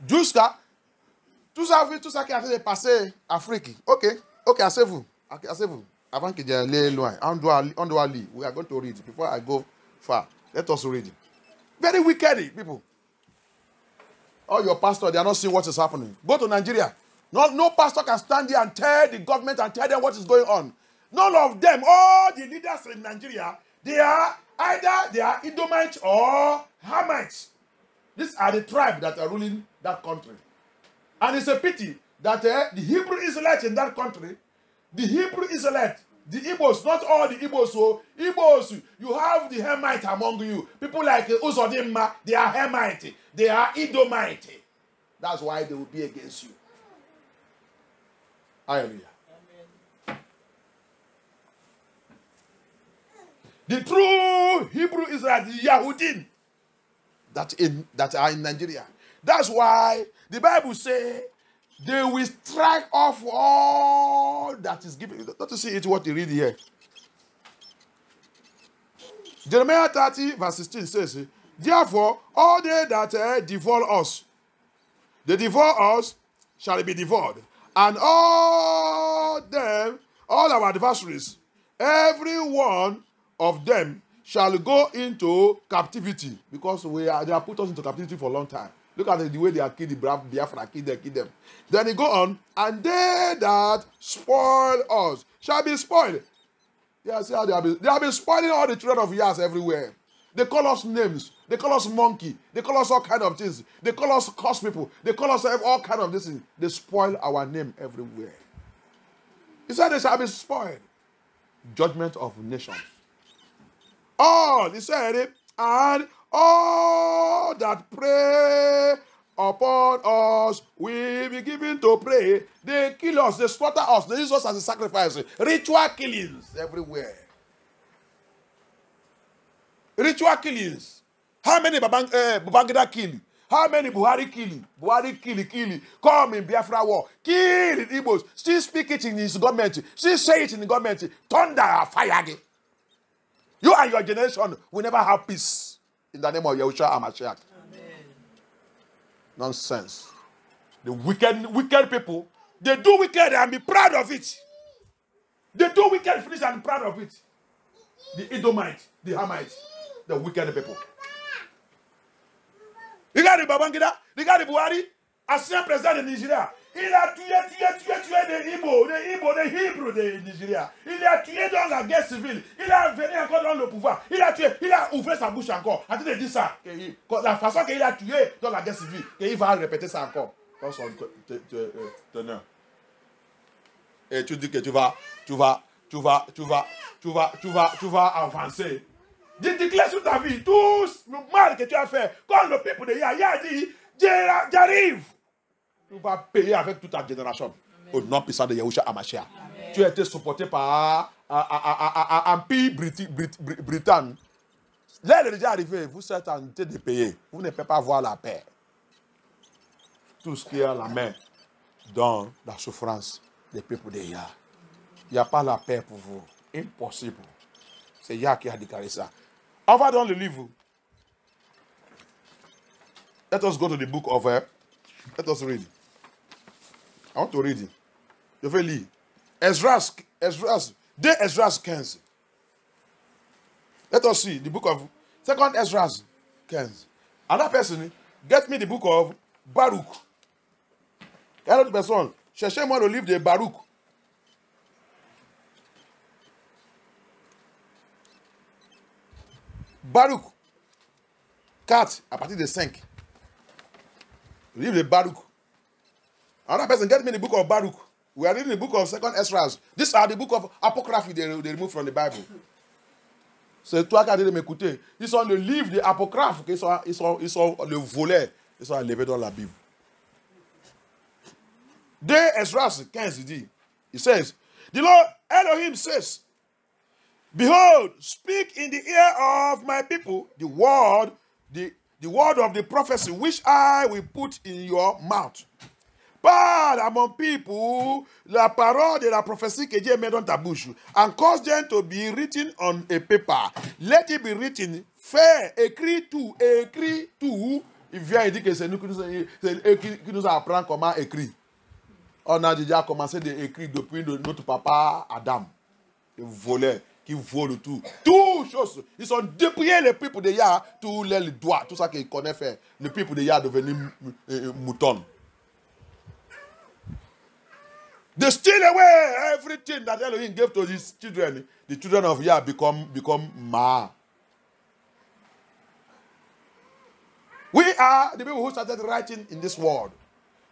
Jusqu'à tout ça qui est en train de passer en Afrique. Ok, asseyez-vous. Asseyez-vous. Avant que j'aille loin, on doit lire. We are going to read. Before I go far, let us read. Very wicked people. All your pastors, they are not seeing what is happening. Go to Nigeria. No pastor can stand there and tell the government and tell them what is going on. None of them, all the leaders in Nigeria, they are Edomites or Hamites. These are the tribes that are ruling that country. And it's a pity that the Hebrew Israelites in that country, the Hebrew Israelites, the Igbos, not all the Igbos, so Igbos, you have the Hamite among you. People like Uzodimma, they are Hamite. They are Edomite. That's why they will be against you. Hallelujah. Amen. The true Hebrew Israelites, the Yahudim, that are in Nigeria. That's why the Bible says they will strike off all that is given. Don't you see it what you read here? Jeremiah 30 verse 16 says, therefore, all they that devour us, they devour us, shall be devoured. And all our adversaries, every one of them shall go into captivity, because they have put us into captivity for a long time. Look at the way they are killing the brave Biafra, kill them. Then he go on, and they that spoil us shall be spoiled. Yeah, see how they have been spoiling all the children of Yas everywhere. They call us names. They call us monkey. They call us all kind of things. They call us curse people. They call us all kind of this thing. They spoil our name everywhere. He said they shall be spoiled. Judgment of nations. All, he said it, and all that pray upon us will be given to pray. They kill us, they slaughter us, they use us as a sacrifice. Ritual killings everywhere. Ritual killings. How many Babangida kill? How many Buhari kill? Buhari kill. Come in Biafra war. Kill in Igbos. Still speak it in his government. Still say it in the government. Thunder, fire again. You and your generation will never have peace. In the name of Yahushua HaMashiach. Amen. Nonsense. The wicked people, they do wicked and be proud of it. They do wicked, finish and be proud of it. The Edomites, the Hamites, the wicked people. You got the Babangida, you got the Buhari, ancien président de Nigeria. Il a tué les Hébreux de Nigeria. Il a tué dans la guerre civile. Il a venu encore dans le pouvoir. Il a ouvert sa bouche encore. En train de dire ça. La façon qu'il a tué dans la guerre civile, il va répéter ça encore. Dans son teneur. Et tu dis que tu vas avancer. Déclare sur ta vie tout le mal que tu as fait. Quand le peuple de Yahya dit, j'arrive. Tu vas payer avec toute ta génération. Amen. Au nom puissant de Yahushua HaMashiach. Tu as été supporté par un pays britannique. L'aide est déjà arrivée. Vous êtes en train de payer. Vous ne pouvez pas voir la paix. Tout ce qui est à la main dans la souffrance des peuples de Yah. Il n'y a pas la paix pour vous. Impossible. C'est Yah qui a déclaré ça. On va dans le livre. Let us go to the book of... let us read. I want to read it. Je vais lire. Esdras, dès Esdras 15. Let us see the book of 2nd Esdras 15. Another person, get me the book of Baruch. Quelle autre personne? Cherchez-moi le livre de Baruch. Baruch 4, à partir de 5. Le livre de Baruch. Another person, get me the book of Baruch. We are reading the book of 2nd Esdras. These are the book of Apocryphy they remove from the Bible. C'est toi qui as dit de m'écouter. Ils sont le livre des apocryphes, ils sont le volet, ils sont enlevés dans la Bible. Dès Esdras 15, il dit, he says, the Lord Elohim says, behold, speak in the ear of my people the word of the prophecy which I will put in your mouth. Parle à mon people la parole de la prophétie que Dieu met dans ta bouche, and cause them to be written on a paper. Let it be written. Fais, écris tout. Il vient et dit que c'est nous qui nous apprend comment écrire. On a déjà commencé d'écrire depuis notre papa Adam. Le voleur qui vole tout. Tout chose. Ils ont dépouillé le peuple de Yah, tous les doigts, tout ça qu'ils connaissent faire. Le peuple de Yah est devenu mouton. They steal away everything that Elohim gave to his children. The children of Yah become Ma. We are the people who started writing in this world.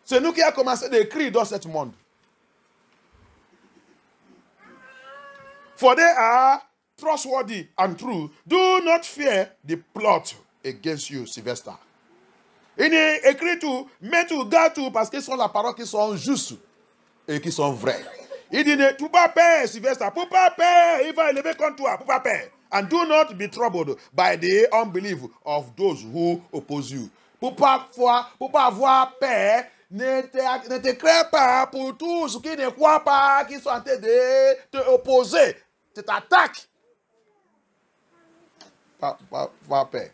C'est nous qui avons commencé d'écrire dans ce monde. For they are trustworthy and true. Do not fear the plot against you, Sylvester. Il est écrit tout, mais tout, garde tout, parce qu'ils sont la parole qui sont justes et qui sont vraies. Il dit, ne pas peur, Sylvester, pour pas peur, il va élever contre toi, pour pas peur. And do not be troubled by the unbelief of those who oppose you. Pour pas avoir peur, ne te crée pas pour tous qui ne croient pas, qui sont en train de te opposer. Tu t'attaques. Pas peur.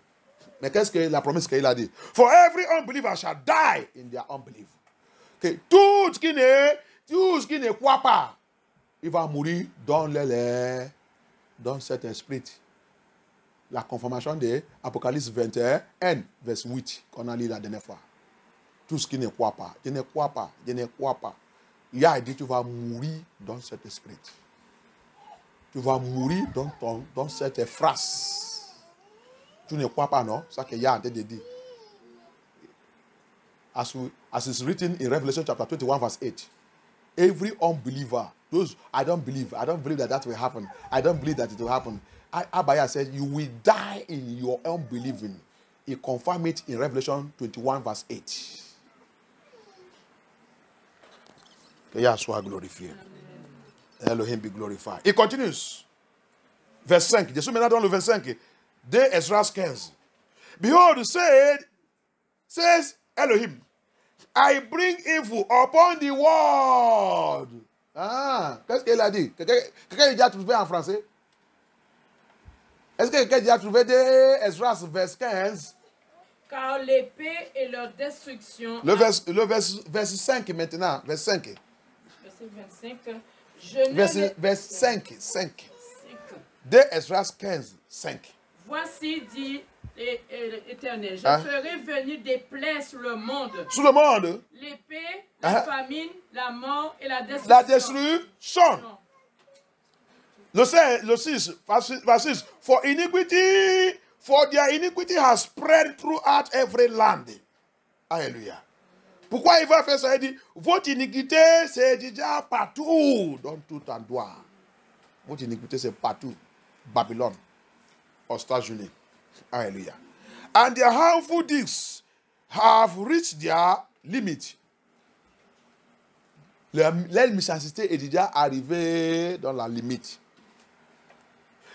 Mais qu'est-ce que la promesse qu'il a dit? For every unbeliever shall die in their unbelief. Okay. Tout ce qui ne croit pas, il va mourir dans cet esprit. La confirmation de Apocalypse 21, verset 8, qu'on a lu la dernière fois. Tout ce qui ne croit pas, je ne crois pas, je ne crois pas. Il a dit, tu vas mourir dans cet esprit. Tu vas mourir dans cette phrase. Tu ne crois pas, non? C'est ça qu'il y a en train de dire. As is written in Revelation chapter 21, verse 8. Every unbeliever, those I don't believe that will happen. I don't believe that it will happen. Abaya said, you will die in your unbelieving. He confirmed it in Revelation 21, verse 8. Que Yah soit glorifié. Elohim be glorified. Il continues. Verse 5. Je suis maintenant dans le 25 de Esdras 15. Behold, says Elohim, I bring evil upon the world. Ah, qu'est-ce qu'il a dit? Quelqu'un a déjà trouvé en français? Est-ce que quelqu'un a déjà trouvé de Esdras verse 15? Car l'épée et leur destruction. Le verse 5 maintenant. Verse 5. Verse 5. De Esdras 15, 5. Voici, dit l'Éternel, je ferai venir des plaies sur le monde. Sur le monde. L'épée, la famine, la mort et la destruction. La destruction. Le 6, verse 6. For their iniquity has spread throughout every land. Alléluia. Pourquoi il va faire ça? Il dit, votre iniquité, c'est déjà partout, dans tout endroit. Votre iniquité, c'est partout. Babylone, aux États-Unis. Alléluia. And their harmful deeds have reached their limit. Leur méchanceté est déjà arrivée dans la limite.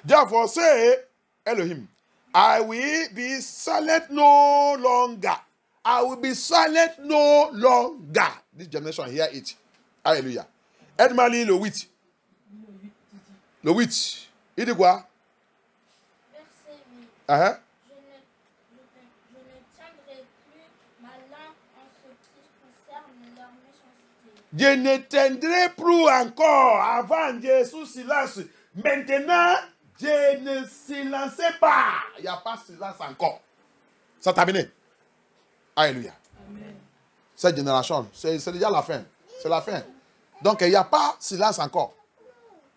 Therefore, say, Elohim, I will be silent no longer. I will be silent no longer. This generation hear it. Alléluia. Aide-moi le 8. Le 8. Il dit quoi? Verset 8. Je ne tiendrai plus ma langue en ce qui concerne leur méchanceté. Je ne tiendrai plus encore. Avant, Jésus silence. Maintenant, je ne silencerai pas. Il n'y a pas de silence encore. Ça terminé. Alléluia. Amen. Cette génération, c'est déjà la fin. C'est la fin. Donc, il n'y a pas de silence encore.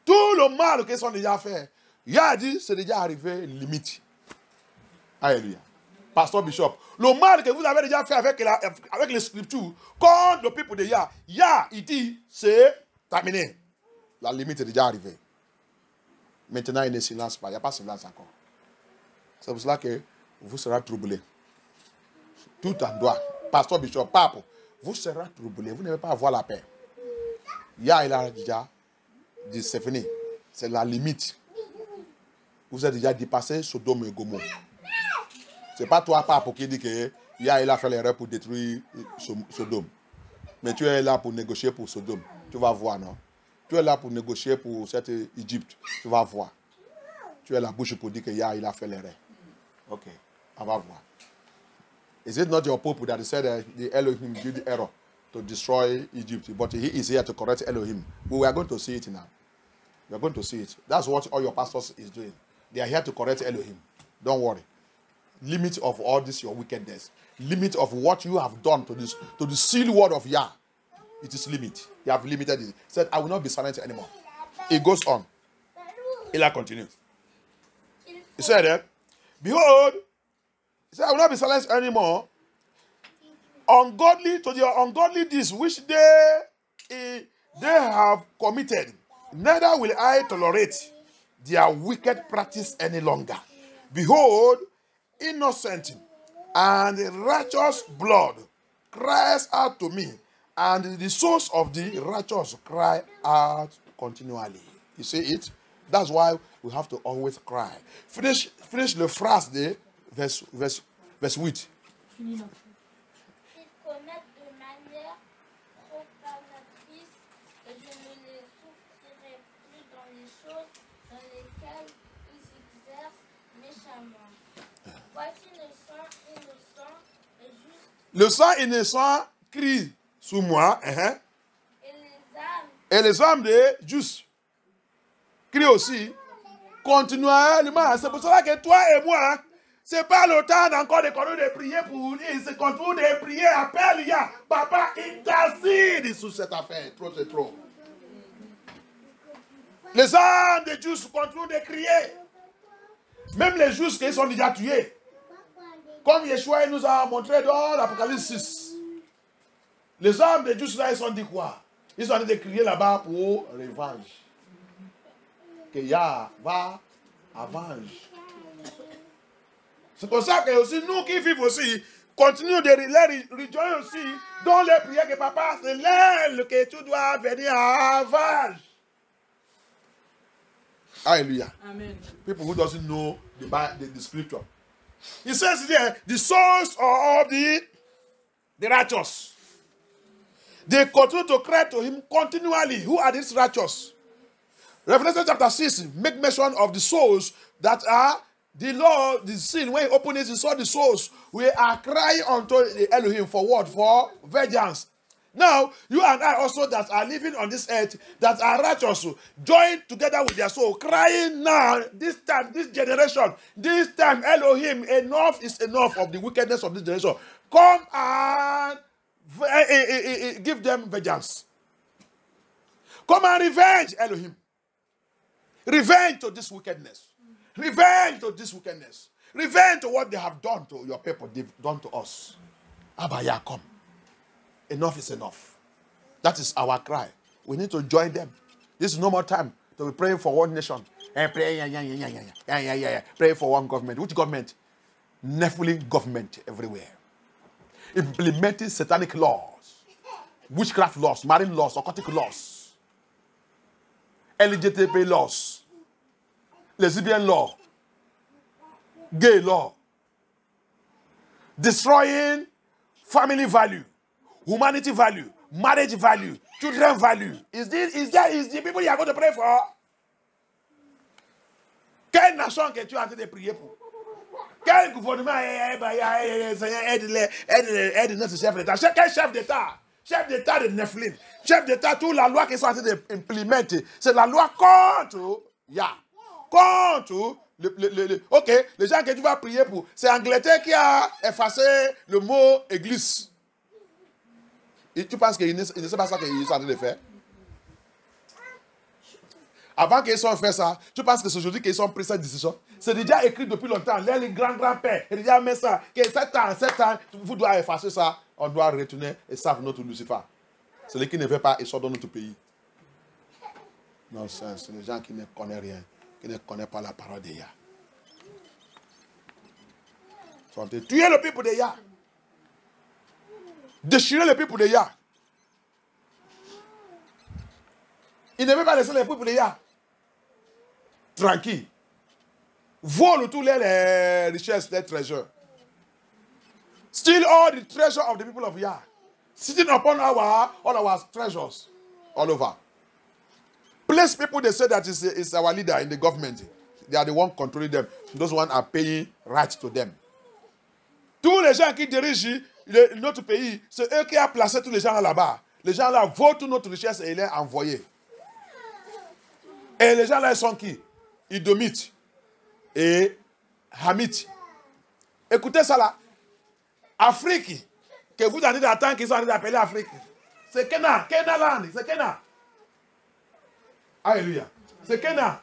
Tout le mal qu'ils ont déjà fait, il a dit, c'est déjà arrivé limite. Alléluia. Pasteur Bishop, le mal que vous avez déjà fait avec les scriptures, contre le peuple de Yah, Yah, il dit, c'est terminé. La limite est déjà arrivée. Maintenant, il ne silence pas. Il n'y a pas de silence encore. C'est pour cela que vous serez troublés. Tout en droit. Pasteur Bishop, Pape, vous serez troublés. Vous n'allez pas avoir la paix. Yah, il a déjà dit, c'est fini. C'est la limite. Vous avez déjà dépassé Sodome et Gomorrhe. Ce n'est pas toi, Pape, qui dit que Yah, il a fait l'erreur pour détruire Sodome. Mais tu es là pour négocier pour Sodome. Tu vas voir, non? Tu es là pour négocier pour cette Égypte. Tu vas voir. Tu es la bouche pour dire que Yah, il a fait l'erreur. Ok, on va voir. Is it not your Pope that said the Elohim did the error to destroy Egypt? But he is here to correct Elohim. But we are going to see it now. We are going to see it. That's what all your pastors is doing. They are here to correct Elohim. Don't worry. Limit of all this your wickedness. Limit of what you have done to the sealed word of Yah. It is limit. You have limited it. He said, I will not be silent anymore. It goes on. Ila continues. He said, behold, he said, I will not be silent anymore. Ungodly to their ungodly deeds which they have committed, neither will I tolerate their wicked practice any longer. Behold, innocent and righteous blood cries out to me, and the souls of the righteous cry out continually. You see it? That's why we have to always cry. Finish the phrase there, verse 8. Ils commettent de manière profanatrice, et je ne les souffrirai plus dans les choses dans lesquelles ils s'exercent méchamment. Voici le sang innocent et juste. Le sang innocent crie sous moi. Et les âmes de justes crient aussi continuellement. C'est pour cela que toi et moi, Ce n'est pas le temps encore de continuer de prier pour lui. C'est continue de prier, appelle Yah. Papa, intercède sur cette affaire. Trop, c'est trop. Les hommes de Dieu continuent de crier. Même les justes qui sont déjà tués. Comme Yeshua nous a montré dans l'Apocalypse 6. Les hommes de Dieu, ils sont dit quoi? Ils sont en train de crier là-bas pour revanche. Que Yah va avenge. C'est pour ça que aussi nous qui vivons aussi, continuons de les rejoindre aussi dans les prières que papa, c'est l'aile que tu dois venir à avenge. Hallelujah. Amen. People who doesn't know the scripture. He says there, the souls of the righteous. They continue to cry to him continually. Who are these righteous? Revelation chapter 6 make mention of the souls that are the Lord, the sin. When he opened it, he saw the souls. We are crying unto the Elohim for what? For vengeance. Now, you and I also that are living on this earth, that are righteous, join together with their soul, crying now, this time, this generation, this time, Elohim, enough is enough of the wickedness of this generation. Come and give them vengeance. Come and revenge, Elohim. Revenge to this wickedness. Revenge to this wickedness. Revenge to what they have done to your people, they've done to us. Abaya, come. Enough is enough. That is our cry. We need to join them. This is no more time to be praying for one nation. Pray for one government. Which government? Nephilim government everywhere. Implementing satanic laws, witchcraft laws, marine laws, occultic laws, LGTB laws, lesbian law, gay law, destroying family value, humanity value, marriage value, children value. Is the people you are going to pray for? Quelle nation que tu es en train de prier pour? Quel gouvernement aide notre chef d'État? Quel chef d'État? Chef d'État de Nephilim. Chef d'État, toute la loi qu'ils sont en train d'implémenter, c'est la loi contre Yah. Contre ok, les gens que tu vas prier pour, c'est Angleterre qui a effacé le mot église. Et tu penses qu'il ne sait pas ça qu'ils sont en train de faire? Avant qu'ils aient fait ça, tu penses que c'est aujourd'hui qu'ils ont pris cette décision? C'est déjà écrit depuis longtemps. Les grands-grands-pères, ils déjà mis ça. Que 7 ans, vous devez effacer ça. On doit retourner et savent notre Lucifer. Celui qui ne veut pas, ils sont dans notre pays. Non, c'est les gens qui ne connaissent rien, qui ne connaissent pas la parole de Yah. Ils sont en train de tuer le peuple de Yah. Déchirer le peuple de Yah. Il ne veut pas laisser le peuple de Yah tranquille. Vole tous les richesses, les trésors. Steal all the treasure of the people of Yah. Sitting upon all our treasures all over. Place people, they say that is our leader in the government. They are the one controlling them. Those ones are paying right to them. Tous les gens qui dirigent notre pays, c'est eux qui ont placé tous les gens là-bas. Les gens là volent toute notre richesse et ils les envoyent. Et les gens là, ils sont qui? Idomites et Hamites. Écoutez ça là. Afrique, que vous avez d'attendre qu'ils sont en train d'appeler Afrique. C'est Kena, Kenaland, c'est Kena. Alléluia. C'est Kena.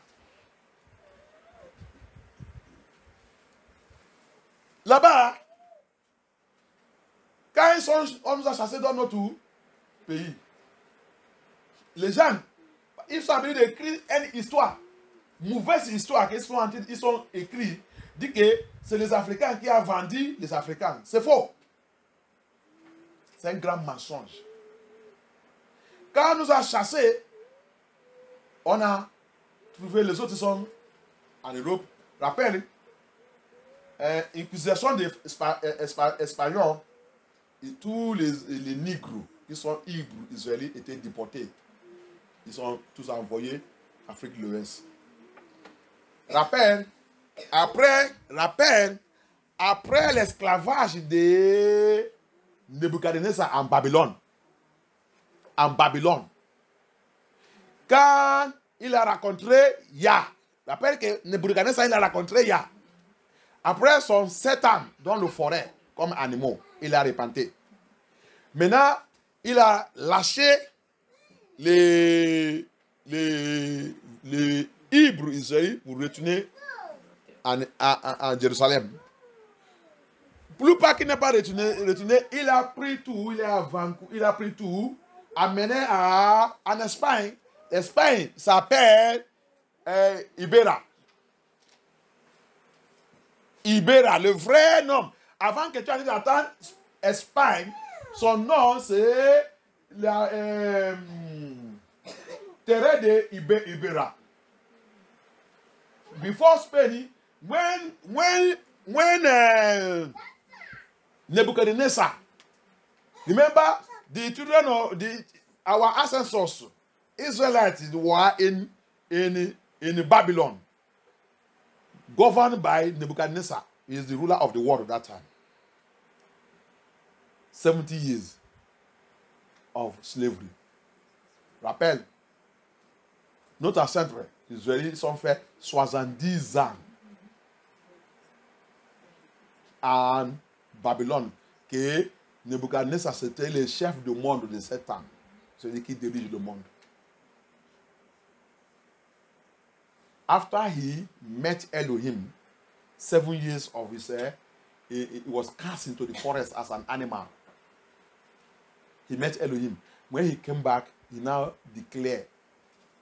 Là-bas, quand on nous a chassés dans notre pays, les gens, ils sont en train d'écrire une histoire, mauvaise histoire qu'ils sont en train, ils sont écrits, dit que c'est les Africains qui ont vendu les Africains. C'est faux. C'est un grand mensonge. Quand on nous a chassés, on a trouvé les autres qui sont en Europe. Rappelle, l'inquisition des Espagnols, et tous les Négros qui sont Hébreux, Israélites, étaient déportés. Ils sont tous envoyés en Afrique de l'Ouest. Rappelle, après l'esclavage de Nebuchadnezzar en Babylone. Quand il a rencontré Yah, rappelle que Nebuchadnezzar il a rencontré Yah. Après son 7 ans dans le forêt, comme animaux, il a repenté. Maintenant, il a lâché les Hébreux Israël pour retourner en Jérusalem. Plus pas qu'il n'est pas retourné, il a pris tout, il est à Vancouver, il a pris tout, amené en Espagne. L'Espagne s'appelle Ibera. Ibera, le vrai nom. Avant que tu arrives à Espagne, son nom c'est la terre de Ibera. Before Spain, when Nebuchadnezzar, remember the children of our ancestors, Israelites were in Babylon, governed by Nebuchadnezzar. He is the ruler of the world at that time. 70 years of slavery. Rappel, notre ancêtre, les Israélites ont fait 70 ans en Babylone, que Nebuchadnezzar c'était le chef du monde de 7 ans, celui qui dirige le monde. After he met Elohim, 7 years of his he was cast into the forest as an animal. He met Elohim. When he came back, he now declared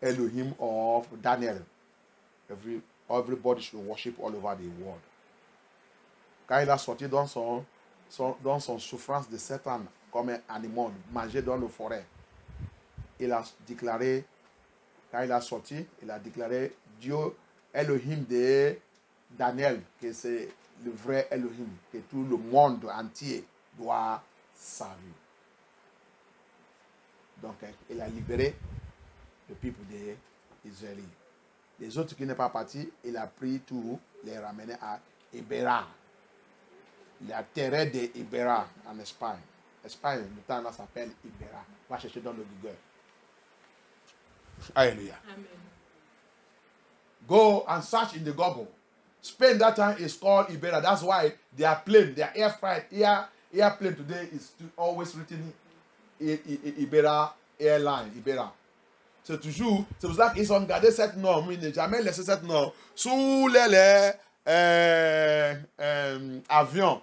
Elohim of Daniel. Everybody should worship all over the world. Quand il a sorti dans son souffrance de 7 ans comme un animal, mangé dans la forêt, il a déclaré, quand il a sorti, il a déclaré Dieu Elohim de Daniel, que c'est le vrai Elohim, que tout le monde entier doit servir. Donc, il a libéré le peuple d'Israël. Les autres qui n'étaient pas partis, il a pris tout, les ramené à Ibera. La terre de Ibera en Espagne. Espagne, le temps là s'appelle Ibera. Va chercher dans le Google. Alléluia. Amen. Go and search in the Google. Spain that time is called Ibera. That's why their plane, their airplane today is always written Ibera Airline, Ibera. C'est toujours, c'est pour ça qu'ils ont gardé cette norme, ils n'ont jamais laissé cette norme sous les avions.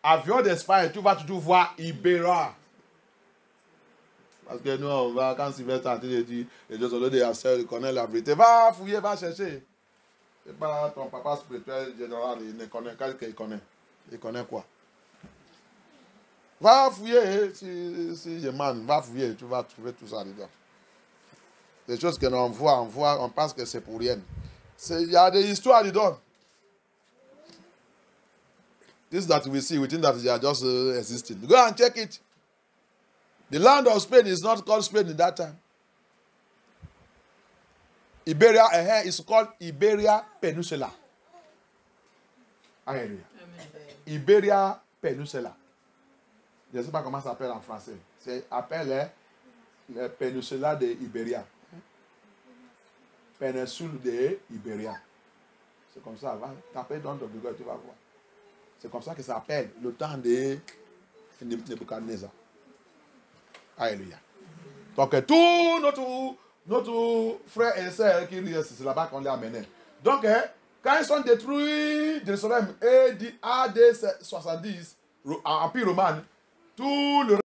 Avion d'Espagne, tu vas toujours voir Ibera. Parce que nous, on va, quand Sylvain est en train de dire, les deux soldats de la sœur connaissent la vérité. Va fouiller, va chercher. C'est pas ton papa spirituel général, il ne connaît qu'un qu'il connaît. Il connaît quoi? Va fouiller, si je mène, va fouiller, tu vas trouver tout ça dedans. Des choses que l'on voit, on pense que c'est pour rien. Il y a des histoires dedans. This that we see, we think that they are just existing. Go and check it. The land of Spain is not called Spain in that time. Iberia is called Iberia Peninsula. Alléluia. Iberia Peninsula. Je ne sais pas comment ça s'appelle en français. C'est appelé la Peninsula de Iberia. Péninsule de Iberia. C'est comme ça. Va taper dans ton Google, tu vas voir. C'est comme ça que ça s'appelle le temps de Nebuchadnezzar. Alléluia. Donc, tous notre frères et sœurs qui restent, c'est là-bas qu'on les a amenés. Donc, quand ils sont détruits, Jérusalem et AD 70, Empire romain, tout le